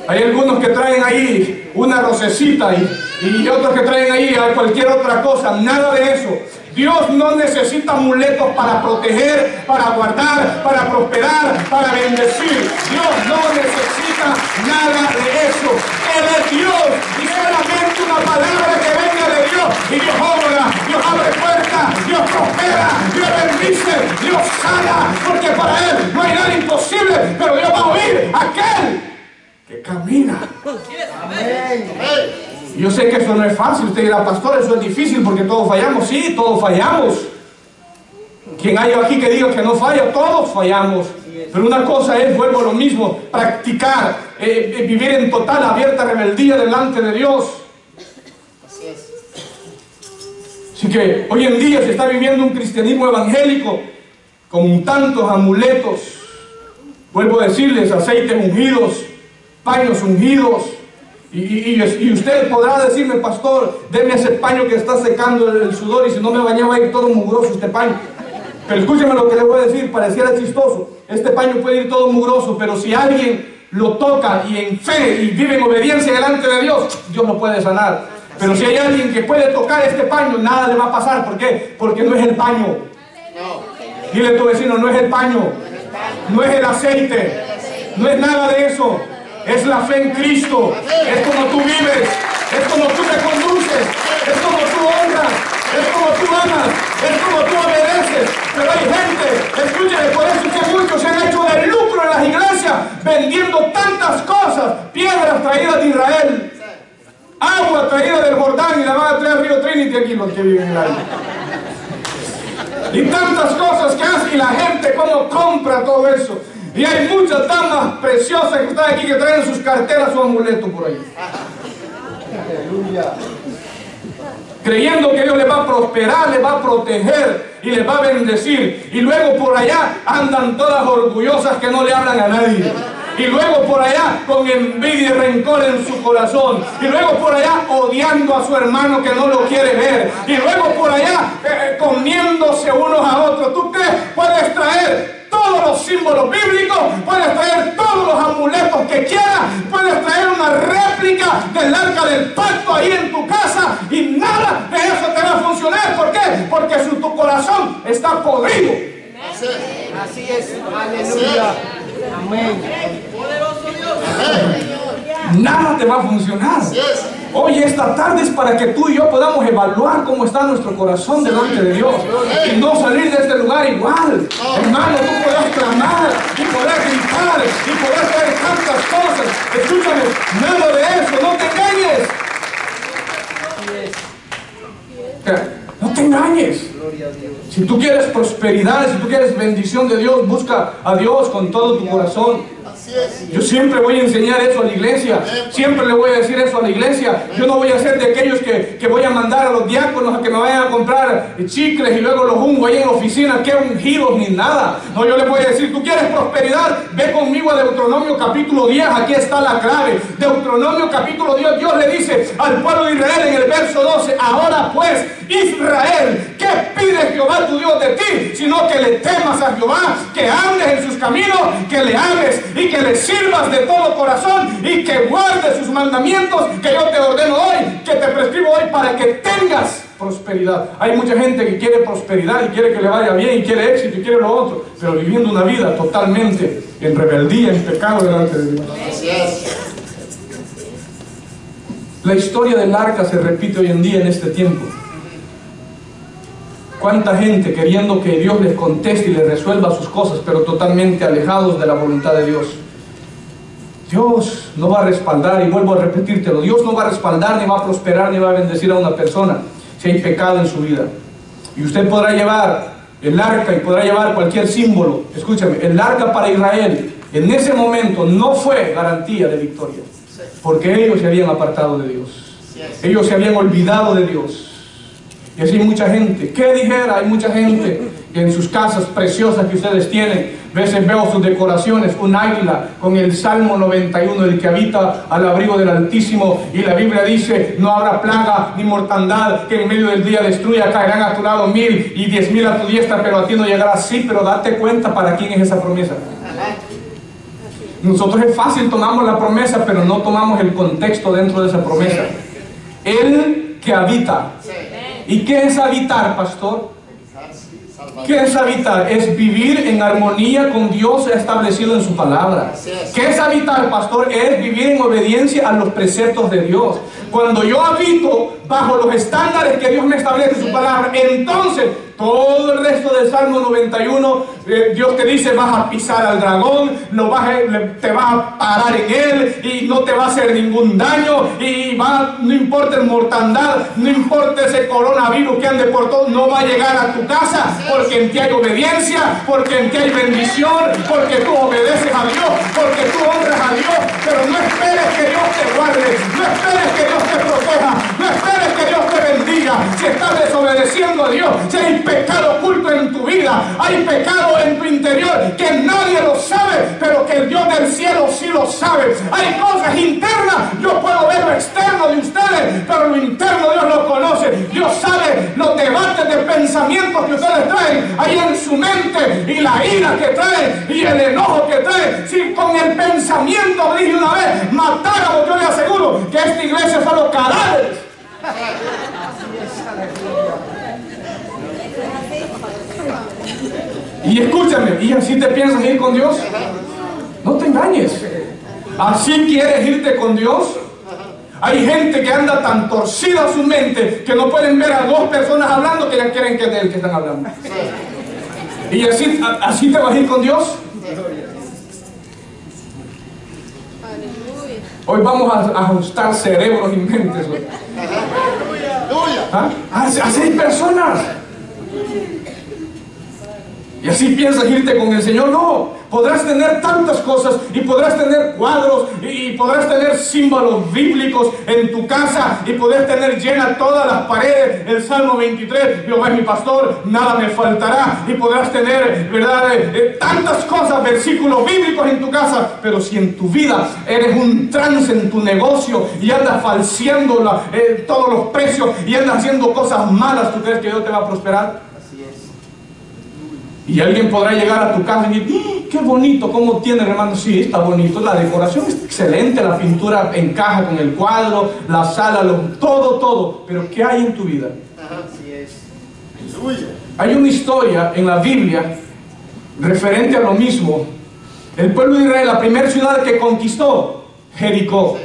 Hay algunos que traen ahí una rosecita y otros que traen ahí cualquier otra cosa. Nada de eso. Dios no necesita amuletos para proteger, para guardar, para prosperar, para bendecir. Dios no necesita nada de eso. Él es Dios y solamente una palabra que venga de Dios y Dios obra, Dios abre puertas, Dios prospera, Dios bendice, Dios sana, porque para Él no hay nada imposible, pero Dios va a oír a aquel que camina. Amén. Yo sé que eso no es fácil. Usted dirá, pastor, eso es difícil porque todos fallamos. Sí, todos fallamos. Quien haya aquí que diga que no falla, todos fallamos. Pero una cosa es, vuelvo a lo mismo, practicar, vivir en total abierta rebeldía delante de Dios. Así es. Así que hoy en día se está viviendo un cristianismo evangélico con tantos amuletos. Vuelvo a decirles, aceites ungidos, paños ungidos. Y usted podrá decirme, pastor, deme ese paño que está secando el sudor y si no me bañaba va a ir todo mugroso este paño. Pero escúcheme lo que le voy a decir, pareciera chistoso. Este paño puede ir todo mugroso, pero si alguien lo toca y en fe y vive en obediencia delante de Dios, Dios lo puede sanar. Pero si hay alguien que puede tocar este paño, nada le va a pasar. ¿Por qué? Porque no es el paño. Dile a tu vecino, no es el paño, no es el aceite, no es nada de eso. Es la fe en Cristo, es como tú vives, es como tú te conduces, es como tú honras, es como tú amas, es como tú obedeces. Pero hay gente, escúcheme, por eso es que muchos se han hecho de lucro en las iglesias vendiendo tantas cosas, piedras traídas de Israel, agua traída del Jordán y la van a traer al río Trinity aquí los que viven en el área. Y tantas cosas que hacen y la gente cómo compra todo eso. Y hay muchas damas preciosas que están aquí que traen sus carteras o amuletos por ahí. Aleluya. Creyendo que Dios les va a prosperar, les va a proteger y les va a bendecir. Y luego por allá andan todas orgullosas que no le hablan a nadie. y luego por allá con envidia y rencor en su corazón, y luego por allá odiando a su hermano que no lo quiere ver, y luego por allá comiéndose unos a otros. ¿Tú crees? Puedes traer todos los símbolos bíblicos, puedes traer todos los amuletos que quieras, puedes traer una réplica del arca del pacto ahí en tu casa y nada de eso te va a funcionar. ¿Por qué? Porque tu corazón está podrido. Así es. Aleluya. Amén. Nada te va a funcionar. Hoy esta tarde es para que tú y yo podamos evaluar cómo está nuestro corazón delante de Dios y no salir de este lugar igual. Hermano, tú podrás clamar y podrás gritar y podrás hacer tantas cosas. Escúchame, nada de eso, no te engañes. No te engañes. Si tú quieres prosperidad, si tú quieres bendición de Dios, busca a Dios con todo tu corazón. Yo siempre voy a enseñar eso a la iglesia, siempre le voy a decir eso a la iglesia. Yo no voy a ser de aquellos que voy a mandar a los diáconos a que me vayan a comprar chicles y luego los ungo ahí en la oficina, que ungidos ni nada. No, yo les voy a decir, tú quieres prosperidad, ve conmigo a Deuteronomio capítulo 10, aquí está la clave. Deuteronomio capítulo 10, Dios le dice al pueblo de Israel en el verso 12, ahora pues, Israel, ¿qué pide Jehová tu Dios de ti? Sino que le temas a Jehová, que andes en sus caminos, que le ames y que le sirvas de todo corazón y que guardes sus mandamientos que yo te ordeno hoy, que te prescribo hoy para que tengas prosperidad. Hay mucha gente que quiere prosperidad y quiere que le vaya bien y quiere éxito y quiere lo otro, pero viviendo una vida totalmente en rebeldía, en pecado delante de Dios. Así es. La historia del arca se repite hoy en día en este tiempo. Cuánta gente queriendo que Dios les conteste y les resuelva sus cosas, pero totalmente alejados de la voluntad de Dios. Dios no va a respaldar, y vuelvo a repetírtelo, Dios no va a respaldar, ni va a prosperar, ni va a bendecir a una persona si hay pecado en su vida. Y usted podrá llevar el arca y podrá llevar cualquier símbolo. Escúchame, el arca para Israel en ese momento no fue garantía de victoria, porque ellos se habían apartado de Dios, ellos se habían olvidado de Dios. Y así hay mucha gente, ¿qué dijera? Hay mucha gente que en sus casas preciosas que ustedes tienen, a veces veo sus decoraciones, un águila con el Salmo 91, el que habita al abrigo del Altísimo, y la Biblia dice, no habrá plaga ni mortandad que en medio del día destruya, caerán a tu lado 1000 y 10.000 a tu diestra, pero a ti no llegará. Sí, pero date cuenta para quién es esa promesa. Nosotros es fácil, tomamos la promesa, pero no tomamos el contexto dentro de esa promesa. El que habita. ¿Y qué es habitar, pastor? ¿Qué es habitar? Es vivir en armonía con Dios establecido en su palabra. ¿Qué es habitar, pastor? Es vivir en obediencia a los preceptos de Dios. Cuando yo habito bajo los estándares que Dios me establece en su palabra, entonces todo el resto del Salmo 91, Dios te dice, vas a pisar al dragón, te vas a parar en él y no te va a hacer ningún daño, y no importa el mortandad, no importa ese coronavirus que ande por todo, no va a llegar a tu casa, porque en ti hay obediencia, porque en ti hay bendición, porque tú obedeces a Dios, porque tú honras a Dios. Pero no esperes que Dios te guarde, no esperes que Dios te proteja, no esperes que Dios te bendiga si estás desobedeciendo a Dios, si hay pecado oculto en tu vida, hay pecado en tu interior que nadie lo sabe, pero que el Dios del cielo sí lo sabe. Hay cosas internas, yo puedo ver lo externo de ustedes, pero lo interno Dios lo conoce. Dios sabe los debates de pensamientos que ustedes traen ahí en su mente, y la ira que traen y el enojo que traen. Si con el pensamiento, dije una vez, matáramos, yo le aseguro que esta iglesia son los cadáveres. Y escúchame, ¿y así te piensas ir con Dios? No te engañes. ¿Así quieres irte con Dios? Hay gente que anda tan torcida su mente que no pueden ver a dos personas hablando que ya quieren que es de él que están hablando. ¿Y así te vas a ir con Dios? Hoy vamos a ajustar cerebros y mentes. ¿Ah? Así hay personas. Y así piensas irte con el Señor. No, podrás tener tantas cosas y podrás tener cuadros y podrás tener símbolos bíblicos en tu casa y poder tener llenas todas las paredes el Salmo 23, Jehová es mi pastor, nada me faltará, y podrás tener, ¿verdad?, tantas cosas, versículos bíblicos en tu casa, pero si en tu vida eres un trance en tu negocio y andas falseando todos los precios y andas haciendo cosas malas, ¿tú crees que Dios te va a prosperar? Así es. Y alguien podrá llegar a tu casa y decir, qué bonito, ¿cómo tiene, hermano? Sí, está bonito, la decoración es excelente, la pintura encaja con el cuadro, la sala, todo, pero ¿qué hay en tu vida? Así es. Aleluya. Hay una historia en la Biblia referente a lo mismo. El pueblo de Israel, la primera ciudad que conquistó, Jericó.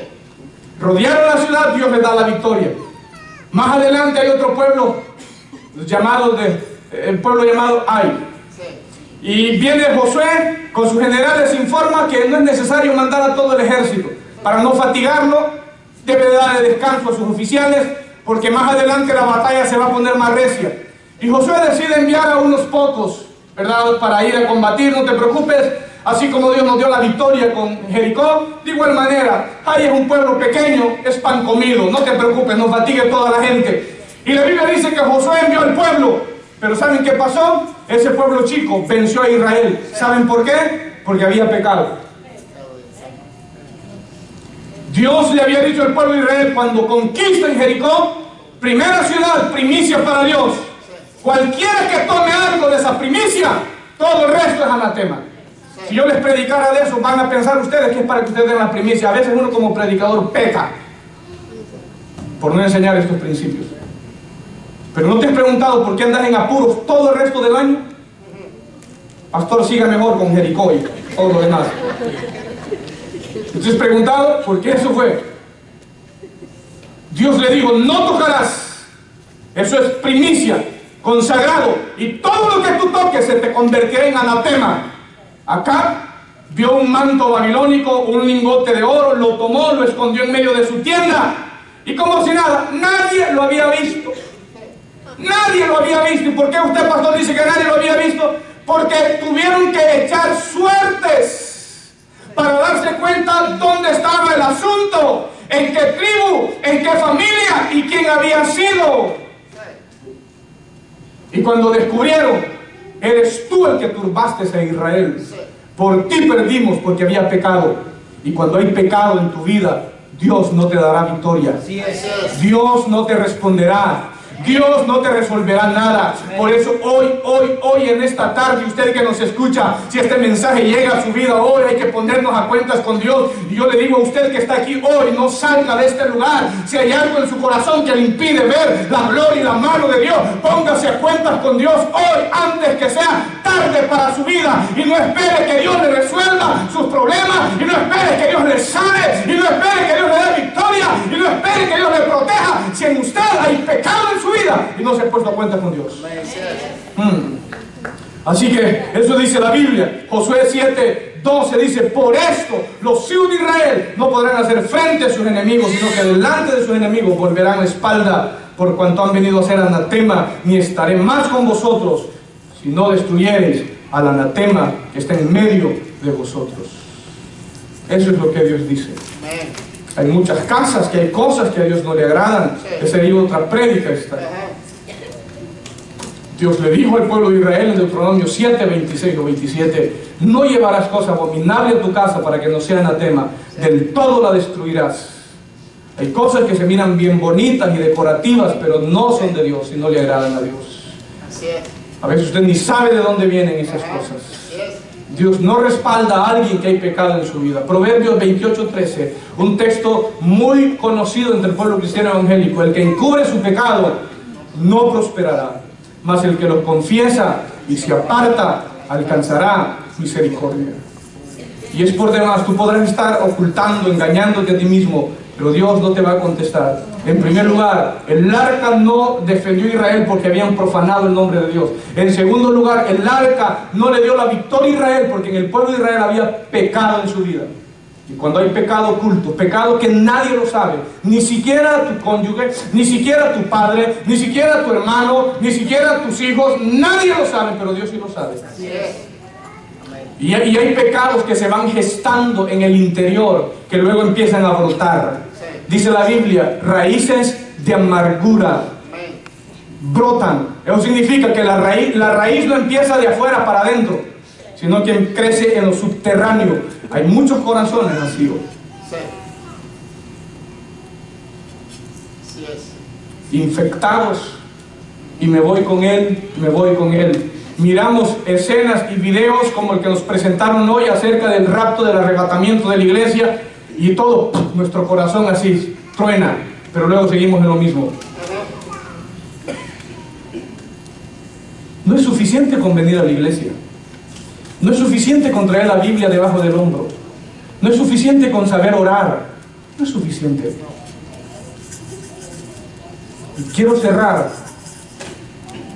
Rodearon la ciudad, Dios les da la victoria. Más adelante hay otro pueblo, el pueblo llamado Ai. Y viene Josué con sus generales, informa que no es necesario mandar a todo el ejército para no fatigarlo, debe darle descanso a sus oficiales, porque más adelante la batalla se va a poner más recia. Y Josué decide enviar a unos pocos, ¿verdad?, para ir a combatir. No te preocupes, así como Dios nos dio la victoria con Jericó, de igual manera, Ai es un pueblo pequeño, es pan comido, no te preocupes, no fatigue toda la gente. Y la Biblia dice que Josué envió al pueblo, pero ¿saben qué pasó? Ese pueblo chico venció a Israel. ¿Saben por qué? Porque había pecado. Dios le había dicho al pueblo de Israel, cuando conquisten Jericó, primera ciudad, primicia para Dios. Cualquiera que tome algo de esa primicia, todo el resto es anatema. Si yo les predicara de eso, van a pensar ustedes que es para que ustedes den la primicia. A veces uno como predicador peca por no enseñar estos principios. Pero ¿no te has preguntado por qué andas en apuros todo el resto del año? Pastor, siga mejor con Jericó y todo lo demás. ¿No te has preguntado por qué eso fue? Dios le dijo, no tocarás. Eso es primicia, consagrado. Y todo lo que tú toques se te convertirá en anatema. Acá vio un manto babilónico, un lingote de oro, lo tomó, lo escondió en medio de su tienda. Y como si nada, nadie lo había visto. Nadie lo había visto. ¿Y por qué usted, pastor, dice que nadie lo había visto? Porque tuvieron que echar suertes para darse cuenta dónde estaba el asunto, en qué tribu, en qué familia y quién había sido. Y cuando descubrieron, eres tú el que turbaste a Israel. Por ti perdimos, porque había pecado. Y cuando hay pecado en tu vida, Dios no te dará victoria. Dios no te responderá. Dios no te resolverá nada. Por eso hoy en esta tarde, usted que nos escucha, si este mensaje llega a su vida hoy, hay que ponernos a cuentas con Dios. Y yo le digo a usted que está aquí hoy, no salga de este lugar. Si hay algo en su corazón que le impide ver la gloria y la mano de Dios, póngase a cuentas con Dios hoy, antes que sea tarde para su vida. Y no espere que Dios le resuelva sus problemas, y no espere que Dios le sane, y no espere que Dios le dé victoria, y no espere que Dios le proteja, si en usted hay pecado en su vida y no se ha puesto a cuenta con Dios. Así que eso dice la Biblia. Josué 7:12 dice, por esto los hijos de Israel no podrán hacer frente a sus enemigos, sino que delante de sus enemigos volverán la espalda, por cuanto han venido a ser anatema, ni estaré más con vosotros, si no destruyereis al anatema que está en medio de vosotros. Eso es lo que Dios dice. Hay muchas casas que hay cosas que a Dios no le agradan. Esa sería otra prédica esta. Dios le dijo al pueblo de Israel en Deuteronomio 7, 26 o 27, no llevarás cosa abominable a tu casa para que no sea anatema, del todo la destruirás. Hay cosas que se miran bien bonitas y decorativas, pero no son de Dios y no le agradan a Dios. A veces usted ni sabe de dónde vienen esas cosas. Dios no respalda a alguien que hay pecado en su vida. Proverbios 28:13, un texto muy conocido entre el pueblo cristiano evangélico. El que encubre su pecado no prosperará, mas el que lo confiesa y se aparta alcanzará misericordia. Y es por demás, tú podrás estar ocultando, engañándote a ti mismo, pero Dios no te va a contestar. En primer lugar, el arca no defendió a Israel porque habían profanado el nombre de Dios. En segundo lugar, el arca no le dio la victoria a Israel porque en el pueblo de Israel había pecado en su vida. Y cuando hay pecado oculto, pecado que nadie lo sabe, ni siquiera tu cónyuge, ni siquiera tu padre, ni siquiera tu hermano, ni siquiera tus hijos, nadie lo sabe, pero Dios sí lo sabe. Y hay pecados que se van gestando en el interior, que luego empiezan a brotar. Dice la Biblia, raíces de amargura brotan. Eso significa que la raíz no empieza de afuera para adentro, sino que crece en lo subterráneo. Hay muchos corazones así hoy. Infectados, y me voy con él. Miramos escenas y videos como el que nos presentaron hoy acerca del rapto, del arrebatamiento de la iglesia, y todo, nuestro corazón así truena, pero luego seguimos en lo mismo. No es suficiente con venir a la iglesia, no es suficiente con traer la Biblia debajo del hombro, no es suficiente con saber orar, no es suficiente. Y quiero cerrar.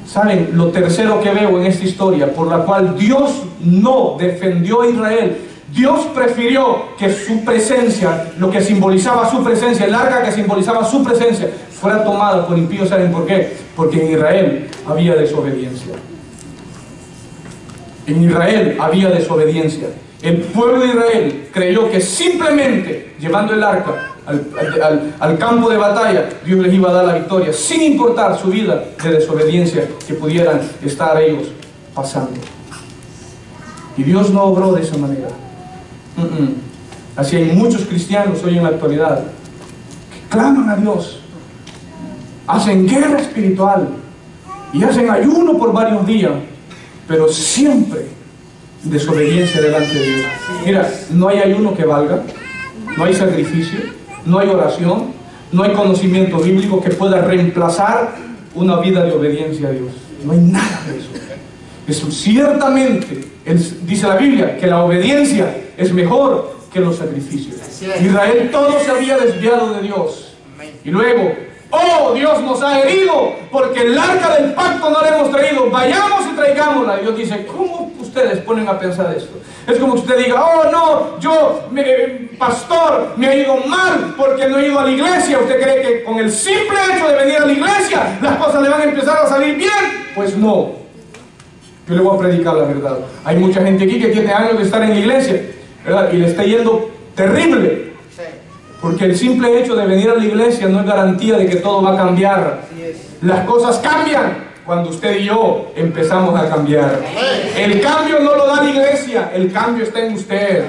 ¿Saben? Lo tercero que veo en esta historia, por la cual Dios no defendió a Israel. Dios prefirió que su presencia, lo que simbolizaba su presencia, el arca que simbolizaba su presencia, fuera tomada por impíos. ¿Saben por qué? Porque en Israel había desobediencia. En Israel había desobediencia. El pueblo de Israel creyó que simplemente llevando el arca al campo de batalla, Dios les iba a dar la victoria, sin importar su vida de desobediencia que pudieran estar ellos pasando. Y Dios no obró de esa manera. Así hay muchos cristianos hoy en la actualidad que claman a Dios, hacen guerra espiritual y hacen ayuno por varios días, pero siempre desobediencia delante de Dios. Mira, no hay ayuno que valga, no hay sacrificio, no hay oración, no hay conocimiento bíblico que pueda reemplazar una vida de obediencia a Dios. No hay nada de eso. Eso ciertamente, dice la Biblia, que la obediencia es mejor que los sacrificios. Israel todo se había desviado de Dios. Y luego, oh, Dios nos ha herido porque el arca del pacto no la hemos traído. Vayamos y traigámosla. Dios dice, ¿cómo ustedes ponen a pensar esto? Es como que usted diga, oh no, pastor, me ha ido mal porque no he ido a la iglesia. ¿Usted cree que con el simple hecho de venir a la iglesia las cosas le van a empezar a salir bien? Pues no. Yo le voy a predicar la verdad. Hay mucha gente aquí que tiene años de estar en la iglesia, ¿verdad? Y le está yendo terrible. Porque el simple hecho de venir a la iglesia no es garantía de que todo va a cambiar. Las cosas cambian cuando usted y yo empezamos a cambiar. El cambio no lo da la iglesia, el cambio está en usted.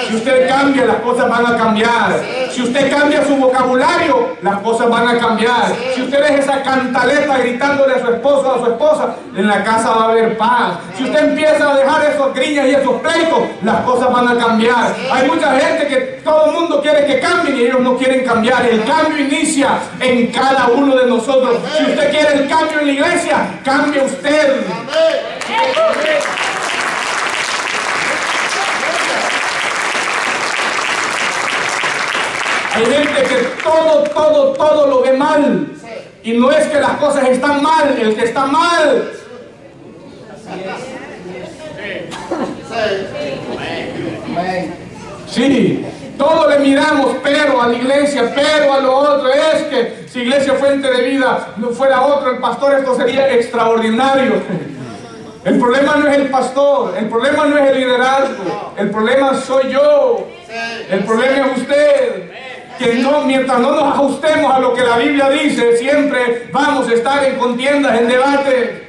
Si usted cambia, las cosas van a cambiar. Si usted cambia su vocabulario, las cosas van a cambiar. Si usted es esa cantaleta gritándole a su esposo o a su esposa, en la casa va a haber paz. Si usted empieza a dejar esos griñas y esos pleitos, las cosas van a cambiar. Hay mucha gente que todo el mundo quiere que cambien y ellos no quieren cambiar. El cambio inicia en cada uno de nosotros. Si usted quiere el cambio en la iglesia, cambie usted. Hay gente que todo lo ve mal. Y no es que las cosas están mal, el que está mal. Sí, todo le miramos, pero a la iglesia, pero a lo otro. Es que si iglesia fuente de vida no fuera otro, el pastor, esto sería extraordinario. El problema no es el pastor, el problema no es el liderazgo, el problema soy yo, el problema es usted. Que no, mientras no nos ajustemos a lo que la Biblia dice, siempre vamos a estar en contiendas, en debate.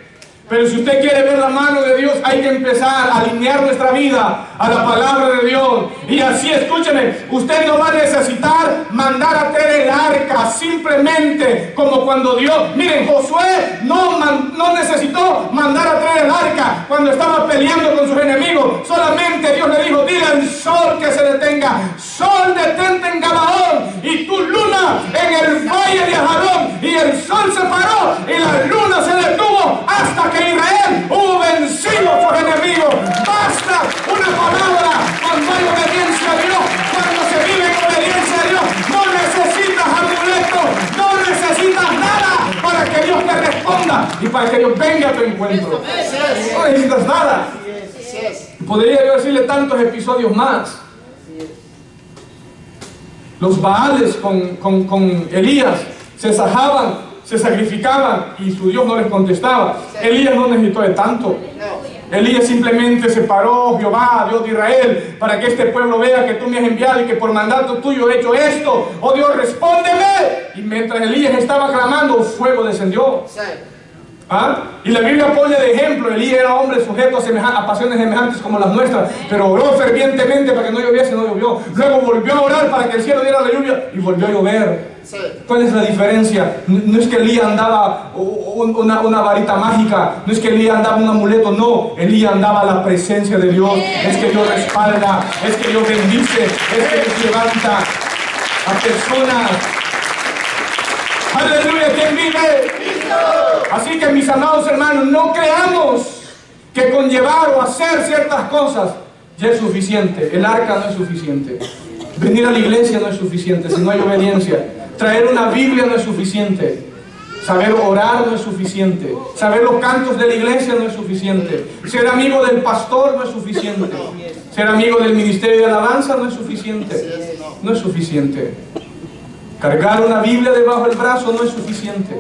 Pero si usted quiere ver la mano de Dios, hay que empezar a alinear nuestra vida a la palabra de Dios. Y así, escúcheme, usted no va a necesitar mandar a traer el arca, simplemente como cuando Dios, miren, Josué no necesitó mandar a traer el arca cuando estaba peleando con sus enemigos. Solamente Dios le dijo, dile al sol que se detenga. Sol, detente en Gabaón, y tu luna en el valle de Ajalón. Y el sol se paró y la luna se detuvo hasta que Israel hubo vencido a sus enemigos. Basta una palabra cuando hay obediencia a Dios, cuando se vive en obediencia a Dios. No necesitas amuletos, no necesitas nada para que Dios te responda y para que Dios venga a tu encuentro. No necesitas nada. Podría yo decirle tantos episodios más. Los Baales con Elías se sajaban, se sacrificaban y su Dios no les contestaba. Elías no necesitó de tanto. Elías simplemente se paró: Jehová, Dios de Israel, para que este pueblo vea que tú me has enviado y que por mandato tuyo he hecho esto. Oh Dios, respóndeme. Y mientras Elías estaba clamando, fuego descendió. ¿Ah? Y la Biblia pone de ejemplo: Elías era hombre sujeto a pasiones semejantes como las nuestras, pero oró fervientemente para que no lloviese, no llovió. Luego volvió a orar para que el cielo diera la lluvia y volvió a llover. ¿Cuál es la diferencia? No es que Elías andaba una varita mágica, no es que Elías andaba un amuleto, no. Elías andaba la presencia de Dios. Es que Dios respalda, es que Dios bendice, es que Dios levanta a personas. Aleluya, ¿quién vive? Así que, mis amados hermanos, no creamos que con llevar o hacer ciertas cosas ya es suficiente. El arca no es suficiente. Venir a la iglesia no es suficiente si no hay obediencia. Traer una Biblia no es suficiente. Saber orar no es suficiente. Saber los cantos de la iglesia no es suficiente. Ser amigo del pastor no es suficiente. Ser amigo del ministerio de alabanza no es suficiente. No es suficiente. Cargar una Biblia debajo del brazo no es suficiente.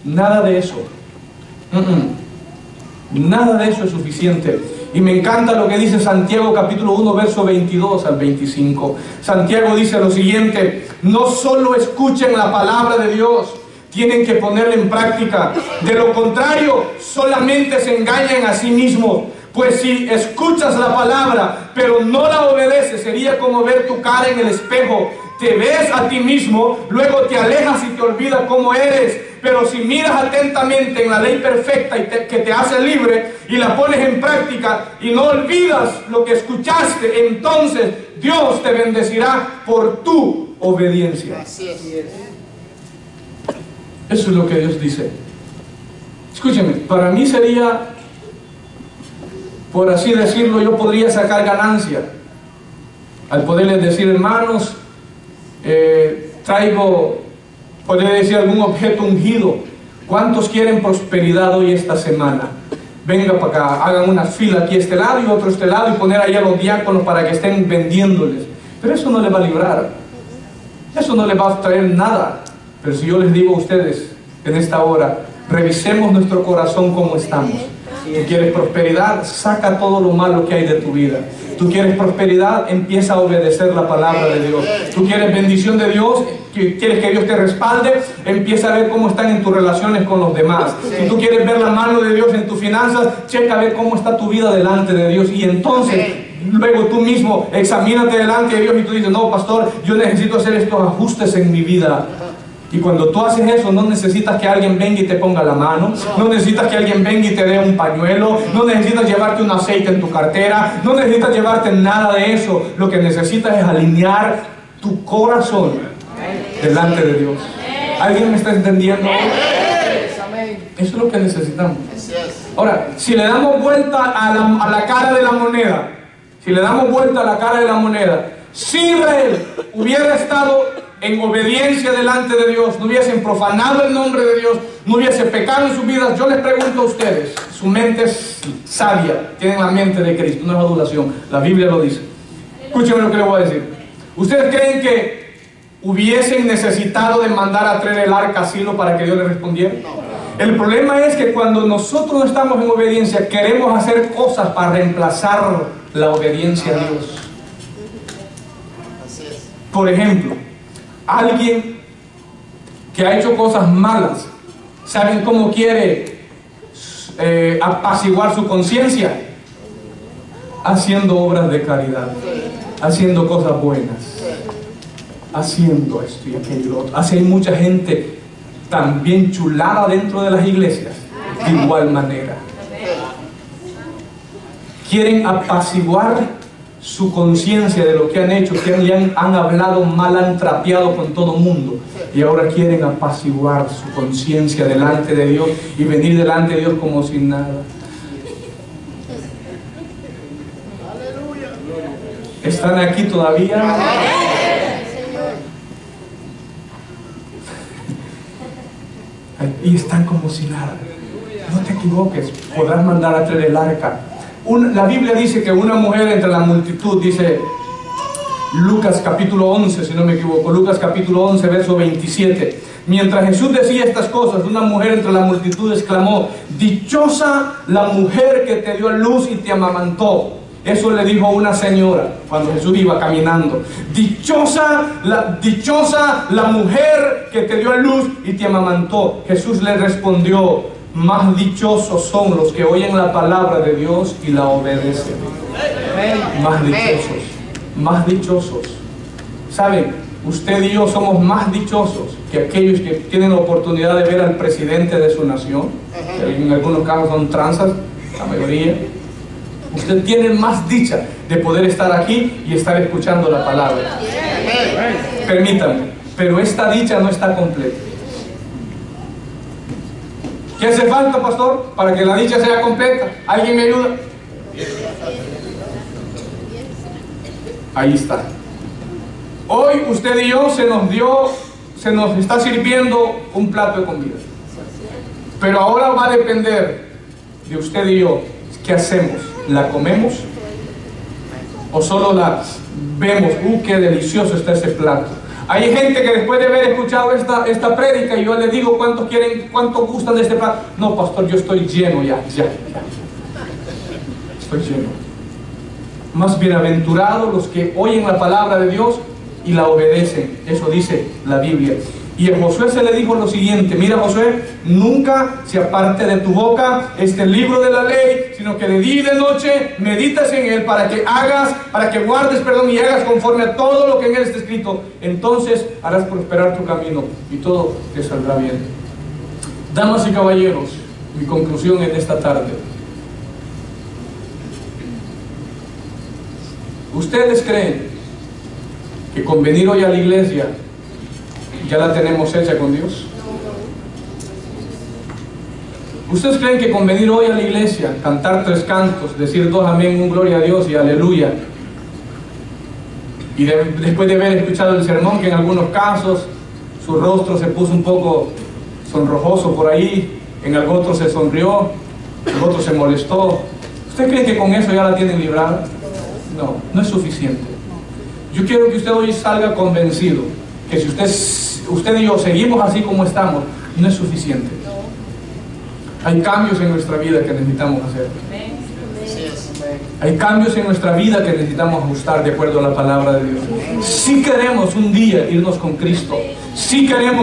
Nada de eso. Nada de eso es suficiente. Y me encanta lo que dice Santiago capítulo 1 verso 22 al 25. Santiago dice lo siguiente: no solo escuchen la palabra de Dios, tienen que ponerla en práctica. De lo contrario, solamente se engañan a sí mismos. Pues si escuchas la palabra, pero no la obedeces, sería como ver tu cara en el espejo. Te ves a ti mismo, luego te alejas y te olvidas cómo eres. Pero si miras atentamente en la ley perfecta que te hace libre y la pones en práctica y no olvidas lo que escuchaste, entonces Dios te bendecirá por tu obediencia. Así es. Eso es lo que Dios dice. Escúcheme, para mí sería, por así decirlo, yo podría sacar ganancia al poderles decir: hermanos, podría decir algún objeto ungido. ¿Cuántos quieren prosperidad hoy esta semana? Venga para acá, hagan una fila aquí a este lado y otro a este lado, y poner ahí a los diáconos para que estén vendiéndoles. Pero eso no les va a librar, eso no les va a traer nada. Pero si yo les digo a ustedes en esta hora: revisemos nuestro corazón cómo estamos. Tú quieres prosperidad, saca todo lo malo que hay de tu vida. Tú quieres prosperidad, empieza a obedecer la palabra de Dios. Tú quieres bendición de Dios, quieres que Dios te respalde, empieza a ver cómo están en tus relaciones con los demás. Si tú quieres ver la mano de Dios en tus finanzas, checa a ver cómo está tu vida delante de Dios. Y entonces, luego tú mismo examínate delante de Dios y tú dices: no, pastor, yo necesito hacer estos ajustes en mi vida. Y cuando tú haces eso, no necesitas que alguien venga y te ponga la mano, no necesitas que alguien venga y te dé un pañuelo, no necesitas llevarte un aceite en tu cartera, no necesitas llevarte nada de eso. Lo que necesitas es alinear tu corazón delante de Dios. ¿Alguien me está entendiendo? Eso es lo que necesitamos. Ahora, si le damos vuelta a la cara de la moneda, si Israel hubiera estado en obediencia delante de Dios, no hubiesen profanado el nombre de Dios, no hubiese pecado en sus vidas, yo les pregunto a ustedes, su mente es sabia, tienen la mente de Cristo, no es adulación, la Biblia lo dice. Escúchenme lo que les voy a decir. ¿Ustedes creen que hubiesen necesitado de mandar a traer el arca a Silo para que Dios les respondiera? El problema es que cuando nosotros no estamos en obediencia, queremos hacer cosas para reemplazar la obediencia a Dios. Por ejemplo, alguien que ha hecho cosas malas, ¿saben cómo quiere apaciguar su conciencia? Haciendo obras de caridad, haciendo cosas buenas, haciendo esto y aquello otro. Así hay mucha gente también chulada dentro de las iglesias, de igual manera. Quieren apaciguar su conciencia de lo que han hecho, que han hablado mal, han trapeado con todo el mundo, y ahora quieren apaciguar su conciencia delante de Dios y venir delante de Dios como sin nada. ¿Están aquí todavía? Y están como si nada. No te equivoques, podrás mandar a traer el arca. La Biblia dice que una mujer entre la multitud, dice Lucas capítulo 11, si no me equivoco, Lucas capítulo 11, verso 27, Mientras Jesús decía estas cosas, una mujer entre la multitud exclamó: dichosa la mujer que te dio a luz y te amamantó. Eso le dijo una señora cuando Jesús iba caminando. Dichosa la mujer que te dio a luz y te amamantó. Jesús le respondió: más dichosos son los que oyen la palabra de Dios y la obedecen. Más dichosos, más dichosos. ¿Saben? Usted y yo somos más dichosos que aquellos que tienen la oportunidad de ver al presidente de su nación. En algunos casos son tranzas, la mayoría. Usted tiene más dicha de poder estar aquí y estar escuchando la palabra. Permítanme, pero esta dicha no está completa. ¿Qué hace falta, pastor, para que la dicha sea completa? ¿Alguien me ayuda? Ahí está. Hoy usted y yo se nos está sirviendo un plato de comida. Pero ahora va a depender de usted y yo. ¿Qué hacemos? ¿La comemos? ¿O solo la vemos? ¡Qué delicioso está ese plato! Hay gente que después de haber escuchado esta prédica, y yo les digo: ¿cuánto gustan de este plato? No, pastor, yo estoy lleno ya. Estoy lleno. Más bienaventurados los que oyen la palabra de Dios y la obedecen. Eso dice la Biblia. Y a Josué se le dijo lo siguiente: mira, Josué, nunca se aparte de tu boca este libro de la ley, sino que de día y de noche meditas en él, para que guardes y hagas conforme a todo lo que en él está escrito. Entonces harás prosperar tu camino y todo te saldrá bien. Damas y caballeros, mi conclusión en esta tarde: ¿ustedes creen que con venir hoy a la iglesia ya la tenemos hecha con Dios? ¿Ustedes creen que con venir hoy a la iglesia, cantar 3 cantos, decir 2 amén, 1 gloria a Dios y aleluya, y después de haber escuchado el sermón, que en algunos casos su rostro se puso un poco sonrojoso por ahí, en algún otro se sonrió, el otro se molestó, ¿usted cree que con eso ya la tienen librada? No, no es suficiente. Yo quiero que usted hoy salga convencido que si usted y yo seguimos así como estamos, no es suficiente. Hay cambios en nuestra vida que necesitamos hacer. Hay cambios en nuestra vida que necesitamos ajustar de acuerdo a la palabra de Dios. Si queremos un día irnos con Cristo, si queremos